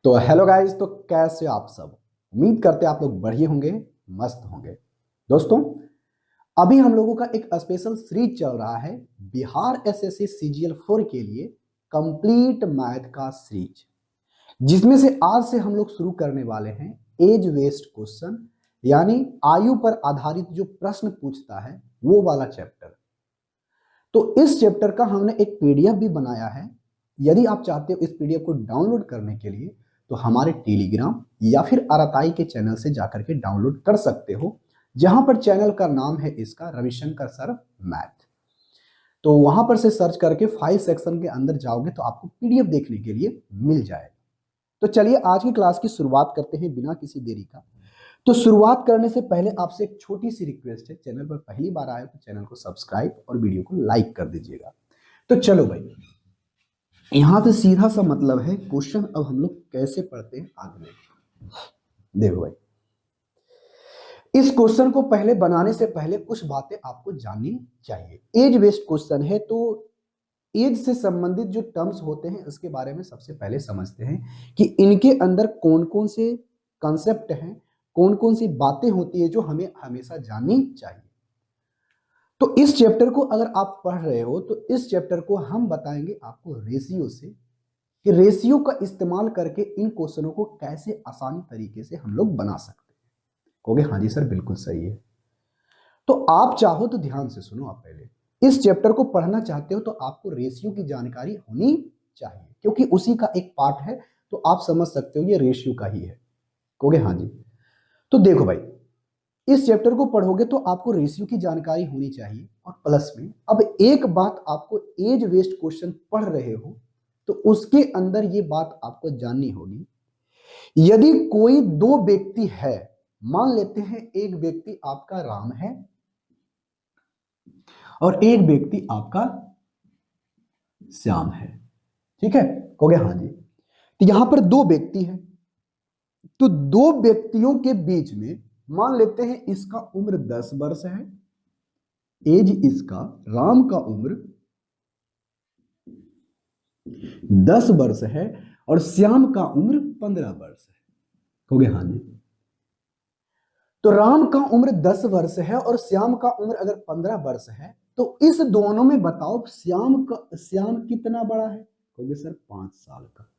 तो hello guys, तो कैसे आप सब। उम्मीद करते हैं आप लोग बढ़िया होंगे, मस्त होंगे। दोस्तों, अभी हम लोगों का एक स्पेशल सीरीज चल रहा है बिहार एसएससी सीजीएल 4 के लिए कंप्लीट मैथ का सीरीज, जिसमें से आज से हम लोग शुरू करने वाले हैं एज वेस्ट क्वेश्चन, यानी आयु पर आधारित जो प्रश्न पूछता है वो वाला चैप्टर। तो इस चैप्टर का हमने एक पीडीएफ भी बनाया है। यदि आप चाहते हो इस पीडीएफ को डाउनलोड करने के लिए तो हमारे टेलीग्राम या फिर आरआई के चैनल से जाकर के डाउनलोड कर सकते हो, जहां पर चैनल का नाम है इसका रविशंकर सर मैथ। तो वहां पर से सर्च करके फाइल सेक्शन के अंदर जाओगे तो आपको पीडीएफ देखने के लिए मिल जाएगा। तो चलिए आज की क्लास की शुरुआत करते हैं बिना किसी देरी का। तो शुरुआत करने से पहले आपसे एक छोटी सी रिक्वेस्ट है, चैनल पर पहली बार आए तो चैनल को सब्सक्राइब और वीडियो को लाइक कर दीजिएगा। तो चलो भाई, यहां से सीधा सा मतलब है क्वेश्चन अब हम लोग कैसे पढ़ते हैं आगे में। देखो भाई, इस क्वेश्चन को पहले बनाने से पहले कुछ बातें आपको जाननी चाहिए। एज बेस्ड क्वेश्चन है तो एज से संबंधित जो टर्म्स होते हैं उसके बारे में सबसे पहले समझते हैं कि इनके अंदर कौन कौन से कंसेप्ट हैं, कौन कौन सी बातें होती है जो हमें हमेशा जाननी चाहिए। तो इस चैप्टर को अगर आप पढ़ रहे हो तो इस चैप्टर को हम बताएंगे आपको रेशियो से, कि रेशियो का इस्तेमाल करके इन क्वेश्चनों को कैसे आसानी तरीके से हम लोग बना सकते हैं। कहोगे हाँ जी सर बिल्कुल सही है। तो आप चाहो तो ध्यान से सुनो। आप पहले इस चैप्टर को पढ़ना चाहते हो तो आपको रेशियो की जानकारी होनी चाहिए, क्योंकि उसी का एक पार्ट है। तो आप समझ सकते हो ये रेशियो का ही है। कहोगे हाँ जी। तो देखो भाई, इस चैप्टर को पढ़ोगे तो आपको रेशियो की जानकारी होनी चाहिए, और प्लस में अब एक बात, आपको एज वेस्ट क्वेश्चन पढ़ रहे हो तो उसके अंदर ये बात आपको जाननी होगी। यदि कोई दो व्यक्ति है, मान लेते हैं एक व्यक्ति आपका राम है और एक व्यक्ति आपका श्याम है, ठीक है। कहोगे हाँ जी। तो यहां पर दो व्यक्ति हैं, तो दो व्यक्तियों के बीच में मान लेते हैं इसका उम्र 10 वर्ष है, एज इसका राम का उम्र 10 वर्ष है और श्याम का उम्र 15 वर्ष है। कहोगे हाँ जी। तो राम का उम्र 10 वर्ष है और श्याम का उम्र अगर 15 वर्ष है तो इस दोनों में बताओ श्याम कितना बड़ा है। कहोगे सर 5 साल का।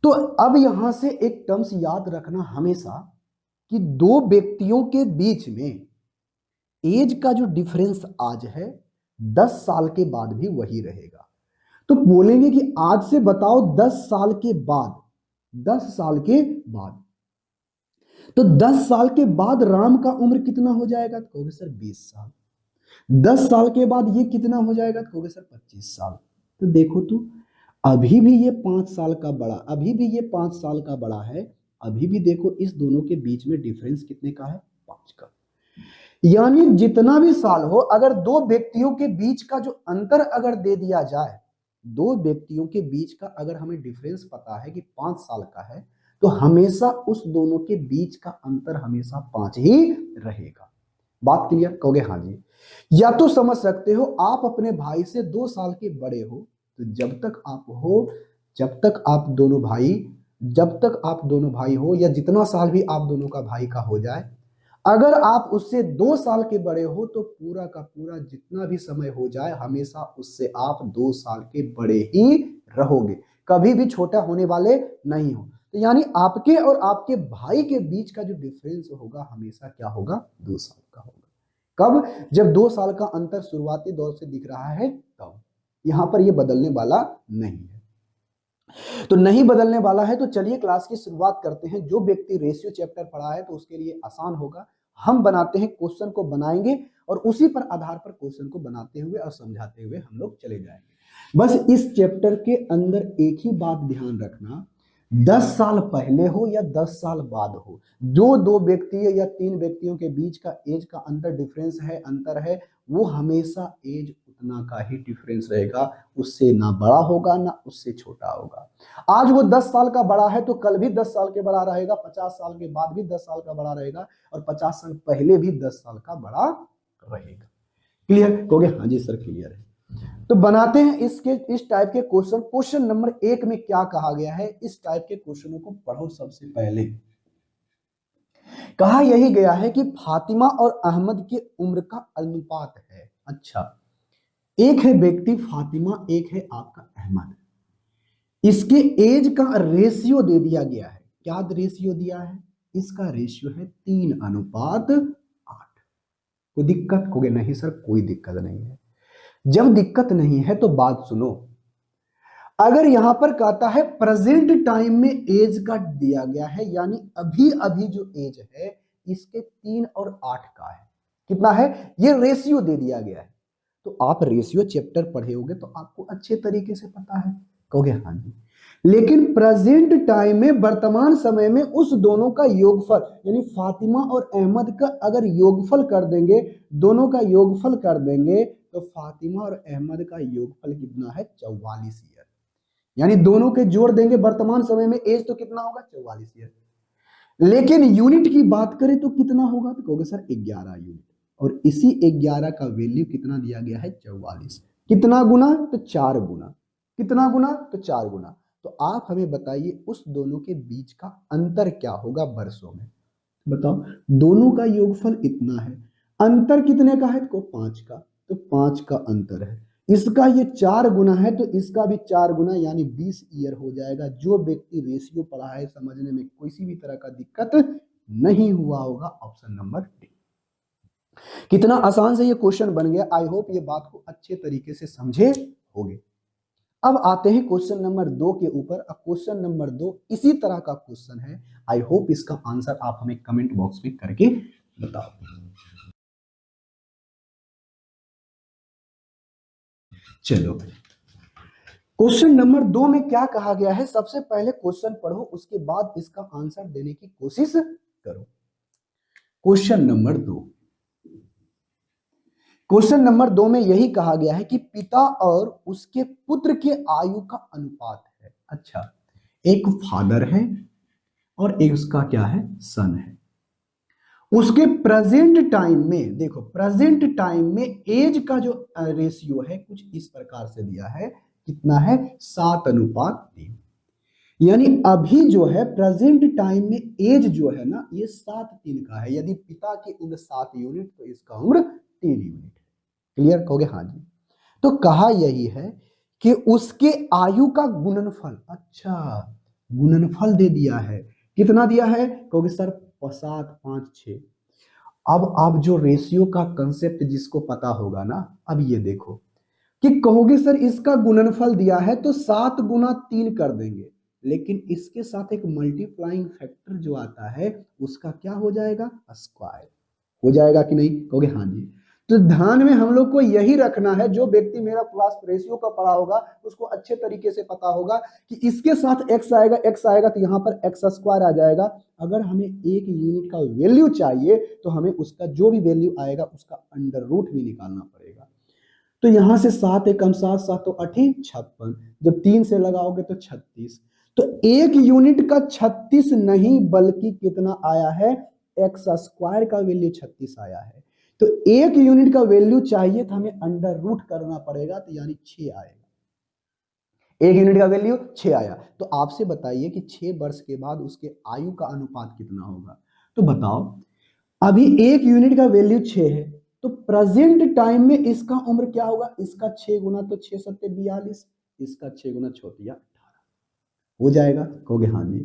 तो अब यहां से एक टर्म्स याद रखना हमेशा कि दो व्यक्तियों के बीच में एज का जो डिफरेंस आज है 10 साल के बाद भी वही रहेगा। तो बोलेंगे कि आज से बताओ 10 साल के बाद, 10 साल के बाद, तो 10 साल के बाद राम का उम्र कितना हो जाएगा। तो कहोगे सर 20 साल। 10 साल के बाद ये कितना हो जाएगा। तो कहोगे सर 25 साल। तो देखो तो अभी भी ये 5 साल का बड़ा, अभी भी ये 5 साल का बड़ा है। अभी भी देखो इस दोनों के बीच में डिफरेंस कितने का है, 5 का। यानी जितना भी साल हो, अगर दो व्यक्तियों के बीच का जो अंतर अगर दे दिया जाए, दो व्यक्तियों के बीच का अगर हमें डिफरेंस पता है कि 5 साल का है, तो हमेशा उस दोनों के बीच का अंतर हमेशा 5 ही रहेगा। बात क्लियर। कहोगे हाँ जी। या तो समझ सकते हो आप अपने भाई से 2 साल के बड़े हो, तो जब तक आप दोनों भाई हो या जितना साल भी आप दोनों का भाई का हो जाए, अगर आप उससे 2 साल के बड़े हो तो पूरा का पूरा जितना भी समय हो जाए हमेशा उससे आप 2 साल के बड़े ही रहोगे, कभी भी छोटा होने वाले नहीं हो। तो यानी आपके और आपके भाई के बीच का जो डिफरेंस होगा हमेशा क्या होगा, 2 साल का होगा। कब, जब 2 साल का अंतर शुरुआती दौर से दिख रहा है तब। यहां पर यह बदलने वाला नहीं है। तो नहीं बदलने वाला है। तो चलिए क्लास की शुरुआत करते हैं। जो व्यक्ति रेशियो चैप्टर पढ़ा है तो उसके लिए आसान होगा। हम बनाते हैं, क्वेश्चन को बनाएंगे और उसी पर आधार पर क्वेश्चन को बनाते हुए और समझाते हुए हम लोग चले जाएंगे। बस इस चैप्टर के अंदर एक ही बात ध्यान रखना, 10 साल पहले हो या 10 साल बाद हो, जो दो व्यक्ति या 3 व्यक्तियों के बीच का एज का अंतर है, वो हमेशा एज उतना का ही डिफरेंस रहेगा, उससे ना बड़ा होगा ना उससे छोटा होगा। आज वो 10 साल का बड़ा है तो कल भी 10 साल के बड़ा रहेगा, 50 साल के बाद भी 10 साल का बड़ा रहेगा और 50 साल पहले भी 10 साल का बड़ा रहेगा। क्लियर। कहोगे हाँ जी सर क्लियर है। तो बनाते हैं इसके इस टाइप के क्वेश्चन। क्वेश्चन नंबर 1 में क्या कहा गया है, इस टाइप के क्वेश्चनों को पढ़ो। सबसे पहले कहा यही गया है कि फातिमा और अहमद की उम्र का अनुपात है। अच्छा, एक है व्यक्ति फातिमा, एक है आपका अहमद, इसके एज का रेशियो दे दिया गया है। क्या रेशियो दिया है, इसका रेशियो है 3:8। कोई दिक्कत होगी? नहीं सर, कोई दिक्कत नहीं है। जब दिक्कत नहीं है तो बात सुनो। अगर यहां पर कहता है प्रेजेंट टाइम में एज का दिया गया है, यानी अभी अभी जो एज है इसके 3 और 8 का है। कितना है, ये रेशियो दे दिया गया है। तो आप रेशियो चैप्टर पढ़े होंगे तो आपको अच्छे तरीके से पता है, कहोगे हाँ जी। लेकिन प्रेजेंट टाइम में, वर्तमान समय में उस दोनों का योगफल, यानी फातिमा और अहमद का अगर योगफल कर देंगे, दोनों का योगफल कर देंगे, तो फातिमा और अहमद का योगफल कितना है, 44 ईयर। यानी दोनों के जोड़ देंगे वर्तमान समय में एज, तो कितना होगा, 44 ईयर। लेकिन यूनिट की बात करें तो कितना होगा, तो कहोगे सर 11 यूनिट। और इसी 11 का वैल्यू कितना दिया गया है, 44। कितना गुना, तो 4 गुना। कितना गुना, तो 4 गुना। तो आप हमें बताइए उस दोनों के बीच का अंतर क्या होगा वर्षों में। बताओ, दोनों का योगफल इतना है, अंतर कितने का है, तो 5 का। तो 5 का अंतर है। इसका ये 4 गुना है तो इसका भी 4 गुना, यानी 20 ईयर हो जाएगा। जो व्यक्ति रेशियो पढ़ा है, समझने में किसी भी तरह का दिक्कत नहीं हुआ होगा। Option number D. कितना आसान से ये क्वेश्चन बन गया। आई होप ये बात को अच्छे तरीके से समझे होगे। अब आते हैं क्वेश्चन नंबर 2 के ऊपर। अब क्वेश्चन नंबर 2 इसी तरह का क्वेश्चन है। आई होप इसका आंसर आप हमें कमेंट बॉक्स में करके बताओ। चलो, क्वेश्चन नंबर 2 में क्या कहा गया है, सबसे पहले क्वेश्चन पढ़ो, उसके बाद इसका आंसर देने की कोशिश करो। क्वेश्चन नंबर 2, क्वेश्चन नंबर 2 में यही कहा गया है कि पिता और उसके पुत्र के आयु का अनुपात है। अच्छा, एक फादर है और एक उसका क्या है, सन है। उसके प्रेजेंट टाइम में देखो, प्रेजेंट टाइम में एज का जो रेशियो है कुछ इस प्रकार से दिया है। कितना है, 7:3। यानी अभी जो है प्रेजेंट टाइम में एज जो है ना, ये 7:3 का है। यदि पिता की उम्र 7 यूनिट तो इसका उम्र 3 यूनिट है। क्लियर, कहोगे हाँ जी। तो कहा यही है कि उसके आयु का गुणनफल। अच्छा, गुणनफल दे दिया है। कितना दिया है, कहोगे सर 7, 5, 6। अब आप जो रेशियो का कंसेप्ट जिसको पता होगा ना, अब ये देखो कि कहोगे सर इसका गुणनफल दिया है तो 7 गुना 3 कर देंगे, लेकिन इसके साथ एक मल्टीप्लाइंग फैक्टर जो आता है उसका क्या हो जाएगा, स्क्वायर हो जाएगा कि नहीं, कहोगे हाँ जी। तो ध्यान में हम लोग को यही रखना है। जो व्यक्ति मेरा क्लास रेशियो का पढ़ा होगा उसको अच्छे तरीके से पता होगा कि इसके साथ एक्स आएगा, एक्स आएगा तो यहाँ पर एक्स स्क्वायर आ जाएगा। अगर हमें एक यूनिट का वैल्यू चाहिए तो हमें उसका जो भी वैल्यू आएगा उसका अंडर रूट भी निकालना पड़ेगा। तो यहां से 7 एकम 7, 7 तो 8 56। जब 3 से लगाओगे तो 36। तो एक यूनिट का 36 नहीं बल्कि कितना आया है, एक्स स्क्वायर का वैल्यू 36 आया है। तो एक यूनिट का वैल्यू चाहिए तो हमें अंडर रूट करना पड़ेगा, तो यानी 6 आएगा। एक यूनिट का वैल्यू 6 आया। तो आपसे बताइए कि 6 वर्ष के बाद उसके आयु का अनुपात कितना होगा। तो बताओ, अभी एक यूनिट का वैल्यू 6 है तो प्रेजेंट टाइम में इसका उम्र क्या होगा, इसका 6 गुना तो 6 सत्ते 42, इसका 6 गुना 6 18 हो जाएगा, कहोगे हाँ जी।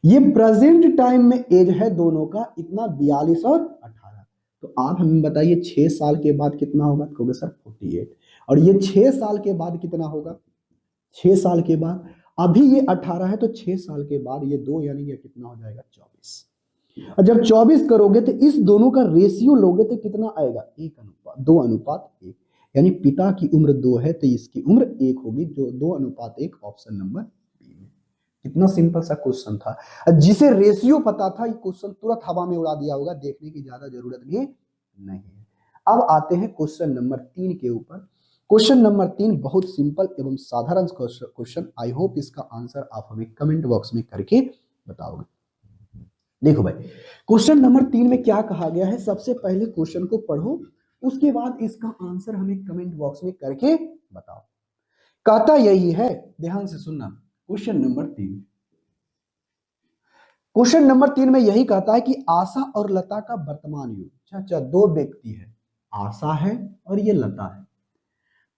ये प्रेजेंट टाइम में एज है दोनों का इतना 42 और 18। तो आप हमें बताइए 6 साल के बाद कितना होगा, कहोगे सर 48। और ये 6 साल के बाद कितना होगा, 6 साल के बाद, अभी ये 18 है तो 6 साल के बाद ये 2, यानी ये कितना हो जाएगा, 24। और जब 24 करोगे तो इस दोनों का रेशियो लोगे तो कितना आएगा, 2:1। यानी पिता की उम्र 2 है तो इसकी उम्र 1 होगी, जो 2:1। ऑप्शन नंबर बी में। कितना सिंपल सा क्वेश्चन था। जिसे रेशियो पता था ये क्वेश्चन तुरंत हवा में उड़ा दिया होगा, देखने की ज्यादा जरूरत भी नहीं है। अब आते हैं क्वेश्चन नंबर 3 के ऊपर। क्वेश्चन नंबर 3 बहुत सिंपल एवं साधारण क्वेश्चन। आई होप इसका आंसर आप हमें कमेंट बॉक्स में करके बताओगे। देखो भाई, क्वेश्चन नंबर 3 में क्या कहा गया है, सबसे पहले क्वेश्चन को पढ़ो, उसके बाद इसका आंसर हमें कमेंट बॉक्स में करके बताओ। कहता यही है, ध्यान से सुनना, क्वेश्चन नंबर 3। क्वेश्चन नंबर 3 में यही कहता है कि आशा और लता का वर्तमान युग, अच्छा दो व्यक्ति है, आशा है और ये लता है।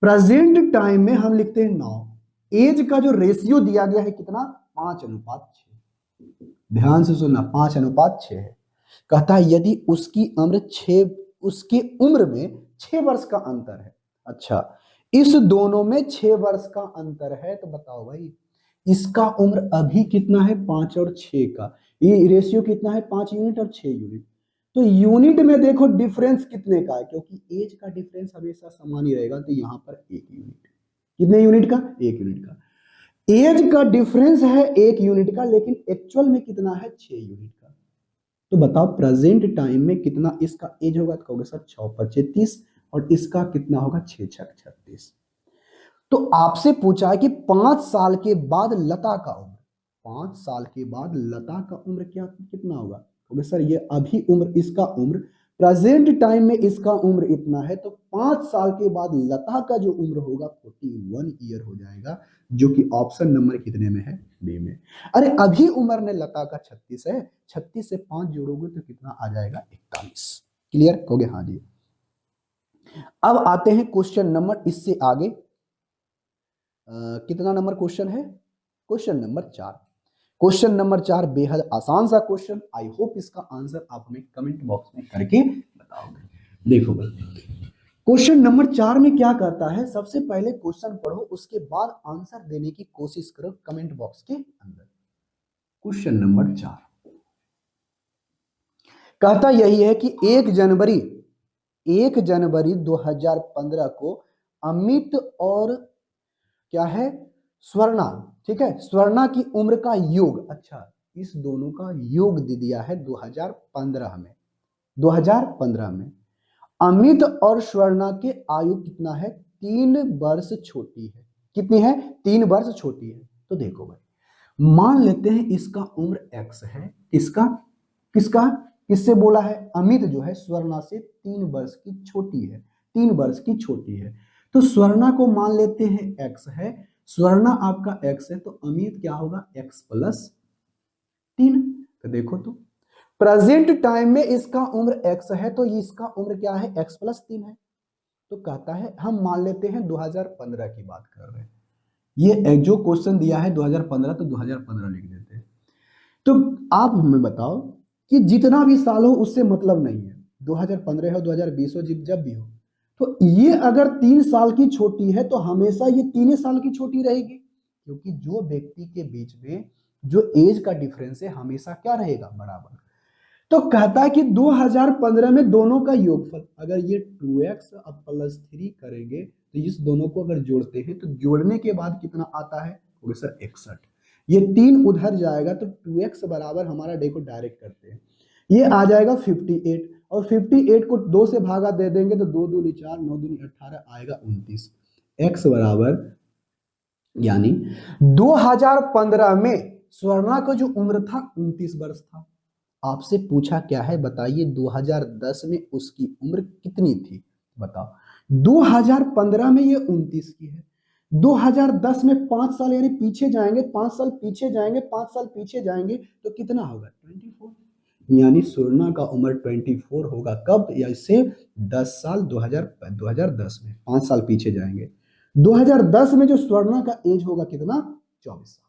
प्रेजेंट टाइम में हम लिखते हैं 9, एज का जो रेशियो दिया गया है कितना, 5:6। ध्यान से सुनना, 5:6 है। कहता है यदि उसकी उम्र में 6 वर्ष का अंतर है। अच्छा, इस दोनों में 6 वर्ष का अंतर है, तो बताओ भाई इसका उम्र अभी कितना है, 5 और 6 का, ये रेशियो कितना है, 5 यूनिट और 6 यूनिट। तो यूनिट में देखो डिफरेंस कितने का है, क्योंकि एज का डिफरेंस हमेशा समान ही रहेगा, तो यहां पर 1 यूनिट। कितने यूनिट का, 1 यूनिट का। एज का डिफरेंस है 1 यूनिट का, लेकिन एक्चुअल में कितना है, 6 यूनिट का। तो बताओ प्रेजेंट टाइम में कितना इसका एज होगा, तो कहोगे सर 6×5 = 30, और इसका कितना होगा, 6×6 = 36। तो आपसे पूछा है कि 5 साल के बाद लता का उम्र, 5 साल के बाद लता का उम्र क्या कितना होगा, कहोगे सर ये अभी उम्र, इसका उम्र प्रेजेंट टाइम में इसका उम्र इतना है, तो 5 साल के बाद लता का जो उम्र होगा 41 ईयर हो जाएगा, जो कि ऑप्शन नंबर कितने में है, बी में। अरे अभी उम्र ने लता का 36 है, 36 से 5 जोड़ोगे तो कितना आ जाएगा, 41। क्लियर, कहोगे हाँ जी। अब आते हैं क्वेश्चन नंबर, इससे आगे कितना नंबर क्वेश्चन है, क्वेश्चन नंबर 4। क्वेश्चन नंबर 4 बेहद आसान सा क्वेश्चन, आई होप इसका आंसर आप हमें कमेंट बॉक्स में करके बताओगे। देखो भाई क्वेश्चन नंबर 4 में क्या कहता है, सबसे पहले क्वेश्चन पढ़ो, उसके बाद आंसर देने की कोशिश करो कमेंट बॉक्स के अंदर। क्वेश्चन नंबर 4 कहता यही है कि 1 जनवरी 2015 को अमित और क्या है, स्वर्णा, ठीक है, स्वर्णा की उम्र का योग, अच्छा इस दोनों का योग दे दिया है 2015 में। अमित और स्वर्णा के आयु कितना है, 3 वर्ष छोटी है। कितनी है, 3 वर्ष छोटी है। तो देखो भाई मान लेते हैं इसका उम्र x है, किसका किसका किससे बोला है, अमित जो है स्वर्णा से 3 वर्ष की छोटी है, 3 वर्ष की छोटी है। तो स्वर्णा को मान लेते हैं x है, स्वर्णा आपका x है, तो अमित क्या होगा, x+3। तो देखो तो प्रेजेंट टाइम में इसका उम्र x है, तो इसका उम्र क्या है, x+3 है। तो कहता है हम मान लेते हैं 2015 की बात कर रहे हैं, ये जो क्वेश्चन दिया है 2015, तो 2015 लिख देते हैं। तो आप हमें बताओ कि जितना भी साल हो उससे मतलब नहीं है, 2015 हो 2020 हो, जब भी हो, तो ये अगर 3 साल की छोटी है तो हमेशा ये 3 साल की छोटी रहेगी, क्योंकि जो व्यक्ति के बीच में जो एज का डिफरेंस है हमेशा क्या रहेगा, बराबर। तो कहता है कि 2015 में दोनों का योगफल, अगर ये 2x अब +3 करेंगे, तो इस दोनों को अगर जोड़ते हैं तो जोड़ने के बाद कितना आता है, सर 61। ये 3 उधर जाएगा तो 2x बराबर हमारा, देखो डायरेक्ट करते हैं, ये आ जाएगा 58, और 58 को 2 से भागा दे देंगे तो 2 दूनी 4, 9 दूनी 18, आएगा 29। x बराबर, यानी 2015 में स्वर्णा का जो उम्र था 29 वर्ष था। आपसे पूछा क्या है, बताइए 2010 में उसकी उम्र कितनी थी, बताओ। 2015 में ये 29 की है, 2010 में 5 साल यानी पीछे जाएंगे, 5 साल पीछे जाएंगे, 5 साल पीछे जाएंगे तो कितना होगा, 24। यानी स्वर्णा का उम्र 24 होगा, कब, या इससे 10 साल, 2010 में 5 साल पीछे जाएंगे, 2010 में जो स्वर्णा का एज होगा कितना, 24 साल।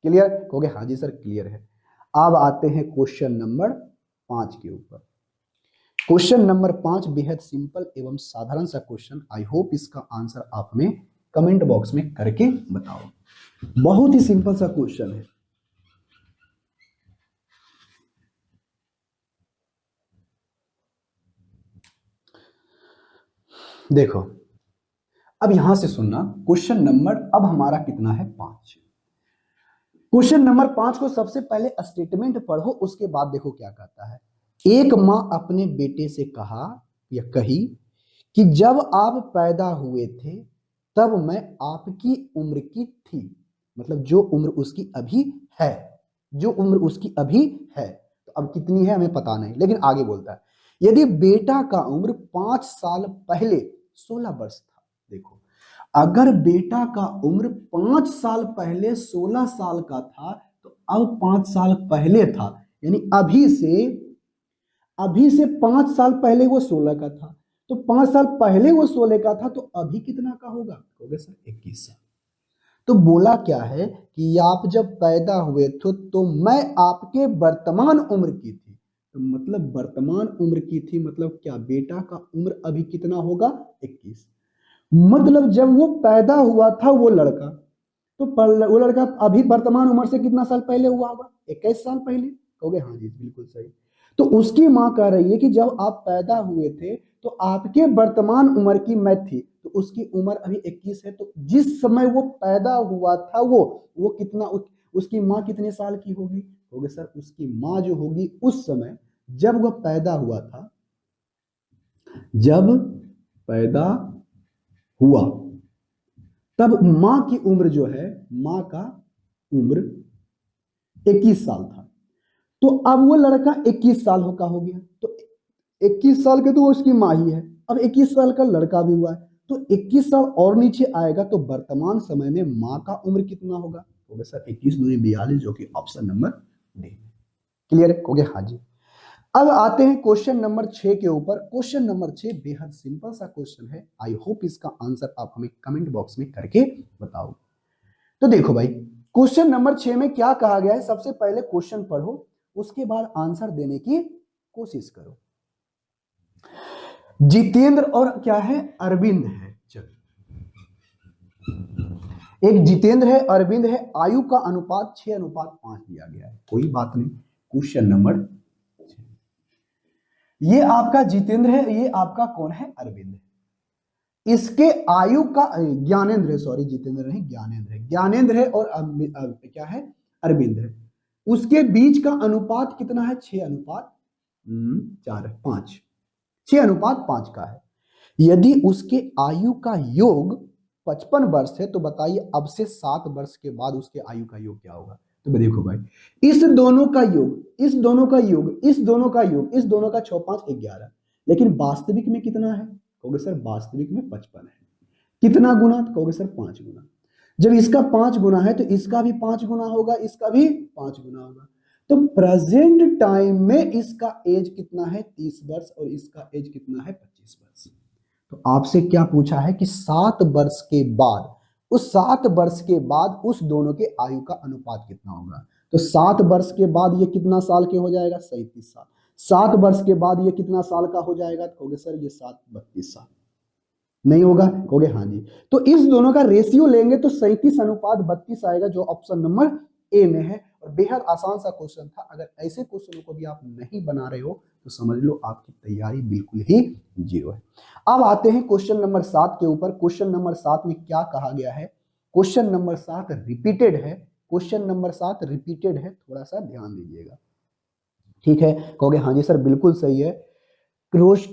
क्लियर हो गया, हाँ जी सर क्लियर है। अब आते हैं क्वेश्चन नंबर 5 के ऊपर। क्वेश्चन नंबर 5 बेहद सिंपल एवं साधारण सा क्वेश्चन, आई होप इसका आंसर आप हमें कमेंट बॉक्स में करके बताओ। बहुत ही सिंपल सा क्वेश्चन है। देखो अब यहां से सुनना, क्वेश्चन नंबर अब हमारा कितना है, 5। क्वेश्चन नंबर 5 को सबसे पहले स्टेटमेंट पढ़ो, उसके बाद देखो क्या कहता है। एक माँ अपने बेटे से कहा या कही कि जब आप पैदा हुए थे तब मैं आपकी उम्र की थी, मतलब जो उम्र उसकी अभी है, जो उम्र उसकी अभी है, तो अब कितनी है हमें पता नहीं, लेकिन आगे बोलता है यदि बेटा का उम्र 5 साल पहले 16 वर्ष था, देखो अगर बेटा का उम्र 5 साल पहले 16 साल का था तो अब 5 साल पहले था, यानी अभी से 5 साल पहले वो 16 का था, तो 5 साल पहले वो 16 का था, तो अभी कितना का होगा? होगा सर 21 साल। तो बोला क्या है कि आप जब पैदा हुए थे तो मैं आपके वर्तमान उम्र की थी, तो मतलब वर्तमान उम्र की थी, मतलब क्या बेटा का उम्र अभी कितना होगा? 21। मतलब जब वो पैदा हुआ था वो लड़का, तो वो लड़का अभी वर्तमान उम्र से कितना साल पहले हुआ होगा? 21 साल पहले। कहोगे हाँ जी बिल्कुल सही। तो उसकी मां कह रही है कि जब आप पैदा हुए थे तो आपके वर्तमान उम्र की मैं थी, तो उसकी उम्र अभी 21 है, तो जिस समय वो पैदा हुआ था वो कितना उसकी माँ कितने साल की होगी? होगे सर उसकी माँ जो होगी उस समय जब वह पैदा हुआ था, जब पैदा हुआ तब माँ की उम्र जो है, माँ का उम्र 21 साल था। तो अब वो लड़का 21 साल का हो गया, तो 21 साल के तो वो उसकी माँ ही है, अब 21 साल का लड़का भी हुआ है, तो 21 साल और नीचे आएगा तो वर्तमान समय में माँ का उम्र कितना होगा? होगा सर 21 दूनी 42, जो कि ऑप्शन नंबर डी। क्लियर है? हो गया हाँ जी। अब आते हैं क्वेश्चन नंबर 6 के ऊपर। क्वेश्चन नंबर 6 बेहद सिंपल सा क्वेश्चन है, आई होप इसका आंसर आप हमें कमेंट बॉक्स में करके बताओ। तो देखो भाई, क्वेश्चन नंबर 6 में क्या कहा गया है, सबसे पहले क्वेश्चन पढ़ो, उसके बाद आंसर देने की कोशिश करो। जितेंद्र और क्या है? अरविंद है। चलो, एक जितेंद्र है, अरविंद है, आयु का अनुपात 6:5 दिया गया है। कोई बात नहीं, क्वेश्चन नंबर, ये आपका जितेंद्र है, ये आपका कौन है? अरविंद है। इसके आयु का ज्ञानेंद्र है, सॉरी जितेंद्र नहीं, ज्ञानेंद्र है, ज्ञानेंद्र है और क्या है? अरविंद है। उसके बीच का अनुपात कितना है? 6:4 6:5 का है। यदि उसके आयु का योग 55 वर्ष है तो बताइए अब से 7 वर्ष के बाद उसके आयु का योग क्या होगा? तो देखो भाई, इस दोनों का योग, इस दोनों का योग, इस दोनों का योग, इस दोनों का 6 5 11, लेकिन वास्तविक में कितना है? कहोगे सर वास्तविक में 55 है। कितना गुना? कहोगे सर 5 गुना। जब इसका 5 गुना है तो इसका भी 5 गुना होगा, इसका भी 5 गुना होगा। तो प्रेजेंट टाइम में इसका एज कितना है? 30 वर्ष, और इसका एज कितना है? 25 वर्ष। तो आपसे क्या पूछा है कि 7 वर्ष के बाद, उस 7 वर्ष के बाद उस दोनों के आयु का अनुपात कितना होगा? तो 7 वर्ष के बाद ये कितना साल के हो जाएगा? 37 साल। 7 वर्ष के बाद ये कितना साल का हो जाएगा? तो कहोगे सर ये 7 32 साल। नहीं होगा? कहोगे हाँ जी। तो इस दोनों का रेशियो लेंगे तो 37:32 आएगा, जो ऑप्शन नंबर ए में है। और बेहद आसान सा क्वेश्चन था, अगर ऐसे क्वेश्चनों को भी आप नहीं बना रहे हो तो समझ लो आपकी तैयारी बिल्कुल ही जीरो है। अब आते हैं क्वेश्चन नंबर 7 के ऊपर। क्वेश्चन नंबर 7 में क्या कहा गया है? क्वेश्चन नंबर 7 रिपीटेड है, क्वेश्चन नंबर 7 रिपीटेड है, थोड़ा सा ध्यान दीजिएगा। ठीक है? कहोगे हाँ जी सर बिल्कुल सही है। रोज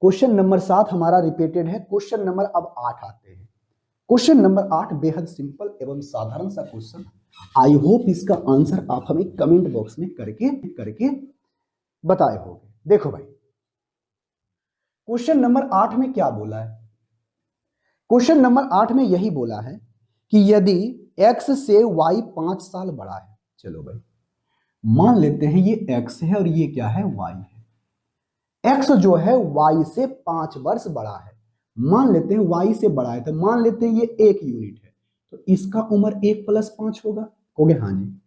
क्वेश्चन नंबर 7 हमारा रिपीटेड है। क्वेश्चन नंबर अब 8 आते हैं। क्वेश्चन नंबर 8 बेहद सिंपल एवं साधारण सा क्वेश्चन, आई होप इसका आंसर आप हमें कमेंट बॉक्स में करके करके बताए होंगे। देखो भाई, क्वेश्चन नंबर 8 में क्या बोला है? क्वेश्चन नंबर 8 में यही बोला है कि यदि x से y 5 साल बड़ा है, चलो भाई मान लेते हैं ये x है और ये क्या है? y है। x जो है y से 5 वर्ष बड़ा है, मान लेते हैं y से बड़ा है, तो मान लेते हैं ये 1 यूनिट है, तो इसका उम्र 1 + 5 होगा। कहोगे हाँ जी,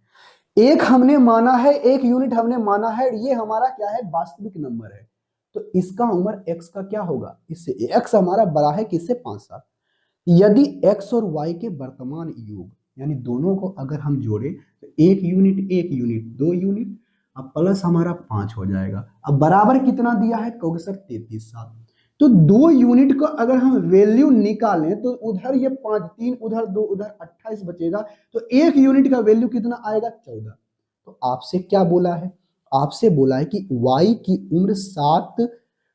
एक हमने माना है, 1 यूनिट हमने माना है, ये हमारा क्या है? वास्तविक नंबर है, तो इसका उम्र x का क्या होगा? इससे x हमारा बड़ा है किससे? 5 साल। यदि x और y के वर्तमान योग, यानी दोनों को अगर हम जोड़े तो 1 यूनिट 1 यूनिट 2 यूनिट, अब प्लस हमारा 5 हो जाएगा। अब बराबर कितना दिया है? कहोगे सर 33 साल। तो 2 यूनिट को अगर हम वैल्यू निकालें तो उधर ये 5 3, उधर 2, उधर 28 बचेगा, तो 1 यूनिट का वैल्यू कितना आएगा? 14। तो आपसे क्या बोला है? आपसे बोला है कि y की उम्र 7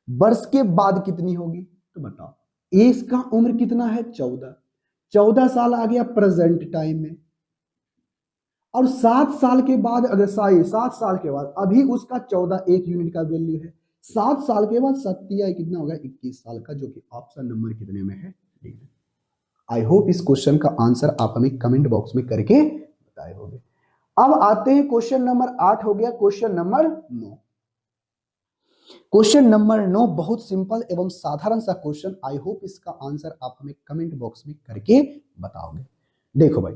वर्ष के बाद कितनी होगी? तो बताओ, इसका उम्र कितना है? 14। 14 साल आ गया प्रेजेंट टाइम में। और 7 साल के बाद अगर 7 साल के बाद अभी उसका 14 1 यूनिट का वैल्यू है। 7 साल के बाद 7 कितना होगा 21 साल का, जो कि ऑप्शन नंबर कितने में है? आई होप इस क्वेश्चन का आंसर आप हमें कमेंट बॉक्स में करके बताए होंगे। अब आते हैं क्वेश्चन नंबर 8 हो गया, क्वेश्चन नंबर 9। क्वेश्चन नंबर 9 बहुत सिंपल एवं साधारण सा क्वेश्चन। आई होप इसका आंसर आप हमें कमेंट बॉक्स में करके बताओगे। देखो भाई,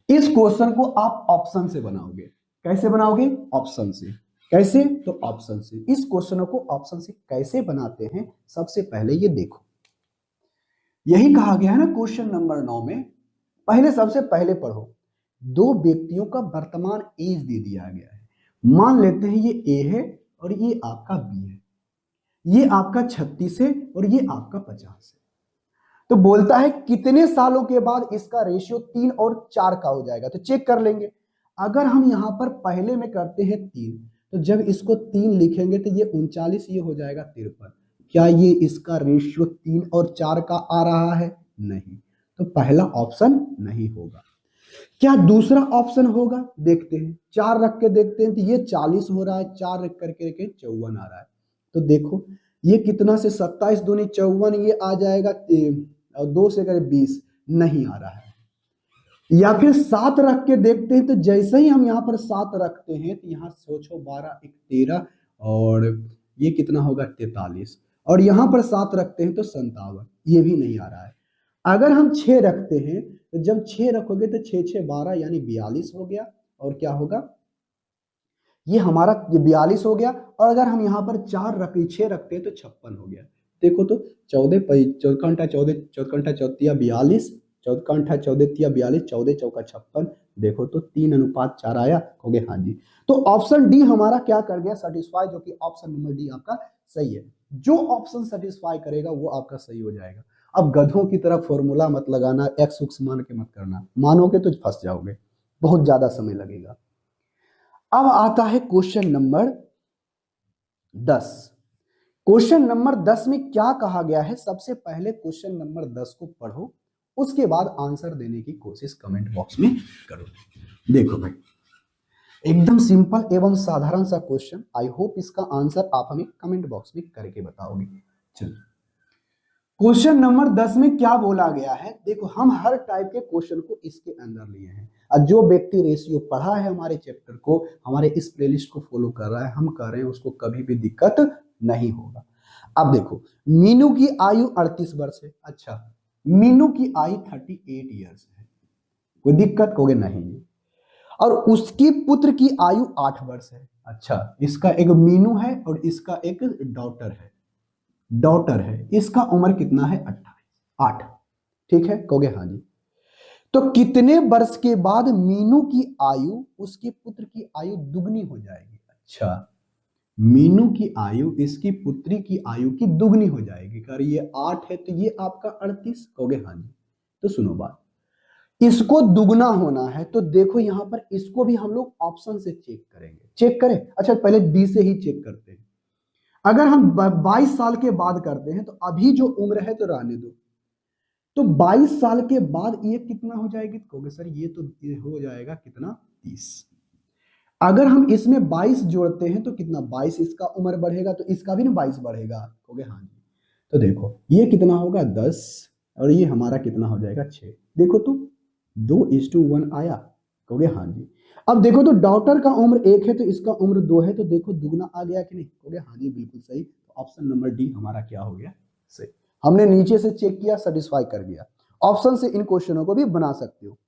इस क्वेश्चन को आप ऑप्शन से बनाओगे। कैसे बनाओगे? ऑप्शन से। कैसे? तो ऑप्शन से। इस क्वेश्चन को ऑप्शन से कैसे बनाते हैं, सबसे पहले ये देखो, यही कहा गया है ना क्वेश्चन नंबर 9 में। पहले सबसे पहले पढ़ो, दो व्यक्तियों का वर्तमान एज दे दिया गया है। मान लेते हैं ये ए है और ये आपका बी है, ये आपका 36 है और ये आपका 50 है। तो बोलता है कितने सालों के बाद इसका रेशियो 3 और 4 का हो जाएगा। तो चेक कर लेंगे। अगर हम यहां पर पहले में करते हैं 3, तो जब इसको 3 लिखेंगे तो ये 39, ये हो जाएगा 53। क्या ये इसका रेशियो 3 और 4 का आ रहा है? नहीं, तो पहला ऑप्शन नहीं होगा। क्या दूसरा ऑप्शन होगा? देखते हैं, 4 रख के देखते हैं, तो ये 40 हो रहा है, 4 रख करके 54 आ रहा है। तो देखो ये कितना से 27 दूनी 54, ये आ जाएगा 2 से करें 20, नहीं आ रहा है। या फिर 7 रख के देखते हैं, तो जैसे ही हम यहाँ पर 7 रखते हैं तो यहाँ सोचो 12 1 13 और ये कितना होगा 43, और यहाँ पर 7 रखते हैं तो 57, ये भी नहीं आ रहा है। अगर हम 6 रखते हैं, तो जब 6 रखोगे तो 6 6 12 यानी 42 हो गया, और क्या होगा, ये हमारा 42 हो गया। और अगर हम यहाँ पर 6 रखते हैं तो 56 हो गया। देखो तो 14 14 14 14 चौथिया 42, 14 14 42, 14 चौका 56। देखो तो 3:4 आया, कहोगे हाँ जी। तो ऑप्शन डी हमारा क्या कर गया, सेटिस्फाई, जो कि ऑप्शन नंबर डी आपका सही है। जो ऑप्शन सेटिस्फाई करेगा वो आपका सही हो जाएगा। अब गधों की तरह फॉर्मूला मत लगाना, एक्स उक्स मान के मत करना, मानोगे तो फंस जाओगे, बहुत ज्यादा समय लगेगा। अब आता है क्वेश्चन नंबर 10। क्वेश्चन नंबर 10 में क्या कहा गया है, सबसे पहले क्वेश्चन नंबर 10 को पढ़ो, उसके बाद आंसर देने की कोशिश कमेंट बॉक्स में करो। देखो भाई, एकदम सिंपल एवं साधारण सा क्वेश्चन। आई होप इसका आंसर आप हमें कमेंट बॉक्स में करके बताओगे। चलो, क्वेश्चन नंबर 10 में क्या बोला गया है, देखो हम हर टाइप के क्वेश्चन को इसके अंदर लिए हैं। और जो व्यक्ति रेशियो पढ़ा है हमारे चैप्टर को, हमारे इस प्लेलिस्ट को फॉलो कर रहा है, हम कह रहे हैं उसको कभी भी दिक्कत नहीं होगा। अब देखो, मीनू की आयु 38 वर्ष है। अच्छा, मीनू की आयु 38 ईयर्स है, कोई दिक्कत? कहोगे नहीं। और उसकी पुत्र की आयु 8 वर्ष है। अच्छा, इसका एक मीनू है और इसका एक डॉटर है, इसका उम्र कितना है? 28 8, ठीक है, कहोगे हाँ जी। तो कितने वर्ष के बाद मीनू की आयु उसके पुत्र की आयु दुगनी हो जाएगी? अच्छा, मीनू की आयु इसकी पुत्री की आयु की दुगनी हो जाएगी। कर ये 8 है तो ये आपका 38, कहोगे हाँ जी। तो सुनो बात, इसको दुगना होना है तो देखो यहां पर इसको भी हम लोग ऑप्शन से चेक करेंगे। चेक करें? अच्छा, पहले डी से ही चेक करते हैं। अगर हम 22 साल के बाद करते हैं तो अभी जो उम्र है तो रहने दो, तो 22 साल के बाद ये कितना हो जाएगी? कहोगे सर ये तो ये हो जाएगा कितना, 30। अगर हम इसमें 22 जोड़ते हैं तो कितना, 22 इसका उम्र बढ़ेगा तो इसका भी ना 22 बढ़ेगा, कहोगे हाँ जी। तो देखो ये कितना होगा 10, और ये हमारा कितना हो जाएगा 6। देखो तो 2:1 आया, कहोगे हाँ जी। अब देखो तो डॉटर का उम्र 1 है तो इसका उम्र 2 है, तो देखो दुगना आ गया कि नहीं, कहोगे हाँ जी बिल्कुल सही। तो ऑप्शन नंबर डी हमारा क्या हो गया, सही। हमने नीचे से चेक किया, सेटिस्फाई कर दिया। ऑप्शन से इन क्वेश्चनों को भी बना सकते हो।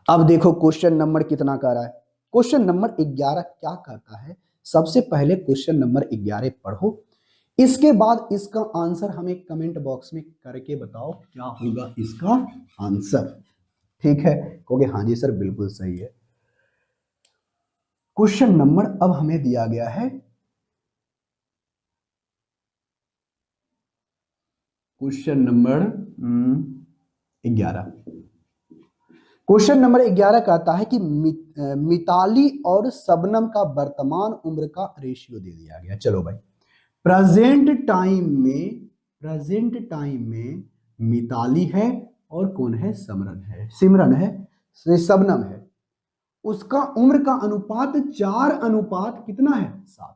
अब देखो क्वेश्चन नंबर कितना कर रहा है, क्वेश्चन नंबर 11 क्या कहता है। सबसे पहले क्वेश्चन नंबर 11 पढ़ो, इसके बाद इसका आंसर हमें कमेंट बॉक्स में करके बताओ क्या होगा इसका आंसर, ठीक है, कहोगे हाँ जी सर बिल्कुल सही है। क्वेश्चन नंबर अब हमें दिया गया है क्वेश्चन नंबर 11। क्वेश्चन नंबर 11 कहता है कि मिताली और शबनम का वर्तमान उम्र का रेशियो दे दिया गया। चलो भाई, प्रेजेंट टाइम में मिताली है और कौन है, सिमरन है, शबनम है। उसका उम्र का अनुपात 4 अनुपात कितना है 7।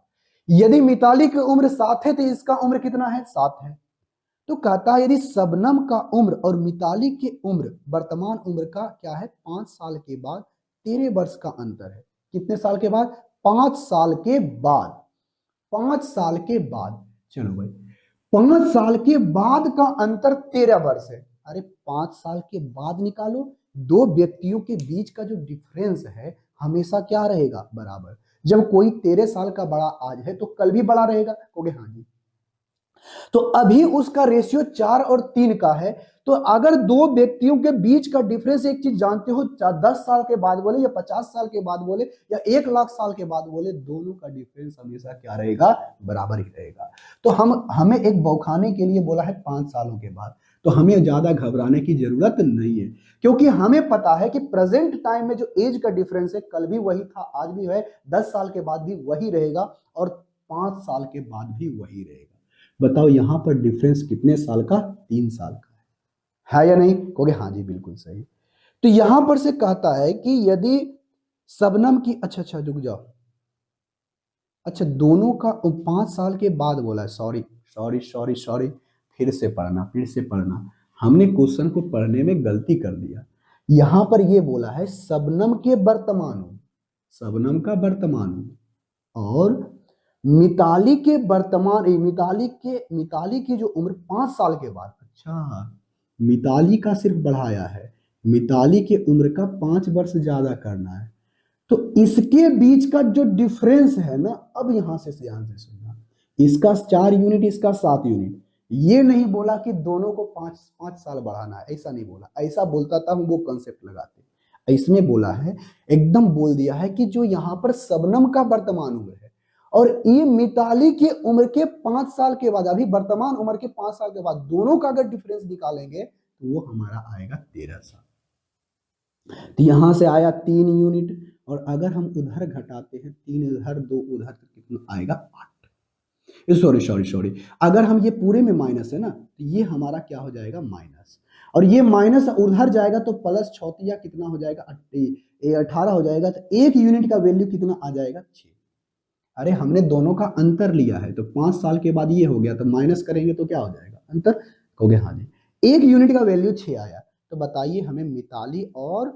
यदि मिताली की उम्र 7 है तो इसका उम्र कितना है 7 है। तो कहता है यदि शबनम का उम्र और मिताली की उम्र वर्तमान उम्र का क्या है 5 साल के बाद 13 वर्ष का अंतर है। कितने साल के बाद 5 साल के बाद, 5 साल के बाद, चलो भाई 5 साल के बाद का अंतर 13 वर्ष है। अरे 5 साल के बाद निकालो, दो व्यक्तियों के बीच का जो डिफरेंस है हमेशा क्या रहेगा बराबर। जब कोई 13 साल का बड़ा आज है तो कल भी बड़ा रहेगा, कहोगे हाँ जी। तो अभी उसका रेशियो 4 और 3 का है। तो अगर दो व्यक्तियों के बीच का डिफरेंस, एक चीज जानते हो, 10 साल के बाद बोले या 50 साल के बाद बोले या 1 लाख साल के बाद बोले, दोनों का डिफरेंस हमेशा क्या रहेगा बराबर ही रहेगा। तो हमें एक बौखाने के लिए बोला है 5 सालों के बाद, तो हमें ज्यादा घबराने की जरूरत नहीं है, क्योंकि हमें पता है कि प्रेजेंट टाइम में जो एज का डिफरेंस है कल भी वही था, आज भी है, 10 साल के बाद भी वही रहेगा और 5 साल के बाद भी वही रहेगा। बताओ यहां पर डिफरेंस कितने साल का 3 साल का है या नहीं, कहोगे हाँ जी बिल्कुल सही। तो यहां पर से कहता है कि यदि शबनम की, अच्छा रुक जाओ, अच्छा दोनों का 5 साल के बाद बोला है, सॉरी सॉरी सॉरी सॉरी, फिर से पढ़ना फिर से पढ़ना, हमने क्वेश्चन को पढ़ने में गलती कर दिया। यहां पर ये बोला है शबनम के वर्तमान उम्र, शबनम का वर्तमान उम्र और मिताली के वर्तमान, मिताली की जो उम्र 5 साल के बाद, अच्छा मिताली का सिर्फ बढ़ाया है, मिताली की उम्र का 5 वर्ष ज्यादा करना है। तो इसके बीच का जो डिफरेंस है ना, अब यहां से ध्यान से सुनना, इसका 4 यूनिट इसका 7 यूनिट, ये नहीं बोला कि दोनों को 5 साल बढ़ाना है, ऐसा नहीं बोला। ऐसा बोलता था हम वो कंसेप्ट लगाते, इसमें बोला है एकदम बोल दिया है कि जो यहाँ पर शबनम का वर्तमान उम्र है और ये मिताली की उम्र के 5 साल के बाद, अभी वर्तमान उम्र के 5 साल के बाद दोनों का अगर डिफरेंस निकालेंगे तो वो हमारा आएगा 13 साल। तो यहां से आया 3 यूनिट, और अगर हम उधर घटाते हैं 3 इधर 2 उधर तो कितना आएगा 8। सॉरी सॉरी सॉरी, अगर हम ये पूरे में माइनस है ना तो ये हमारा क्या हो जाएगा माइनस, और ये माइनस उधर जाएगा तो प्लस, चौथिया कितना हो जाएगा 18 हो जाएगा। तो 1 यूनिट का वैल्यू कितना आ जाएगा 6। अरे हमने दोनों का अंतर लिया है तो 5 साल के बाद ये हो गया, तो माइनस करेंगे तो क्या हो जाएगा अंतर, कहोगे हाँ जी। 1 यूनिट का वैल्यू 6 आया। तो बताइए हमें मिताली और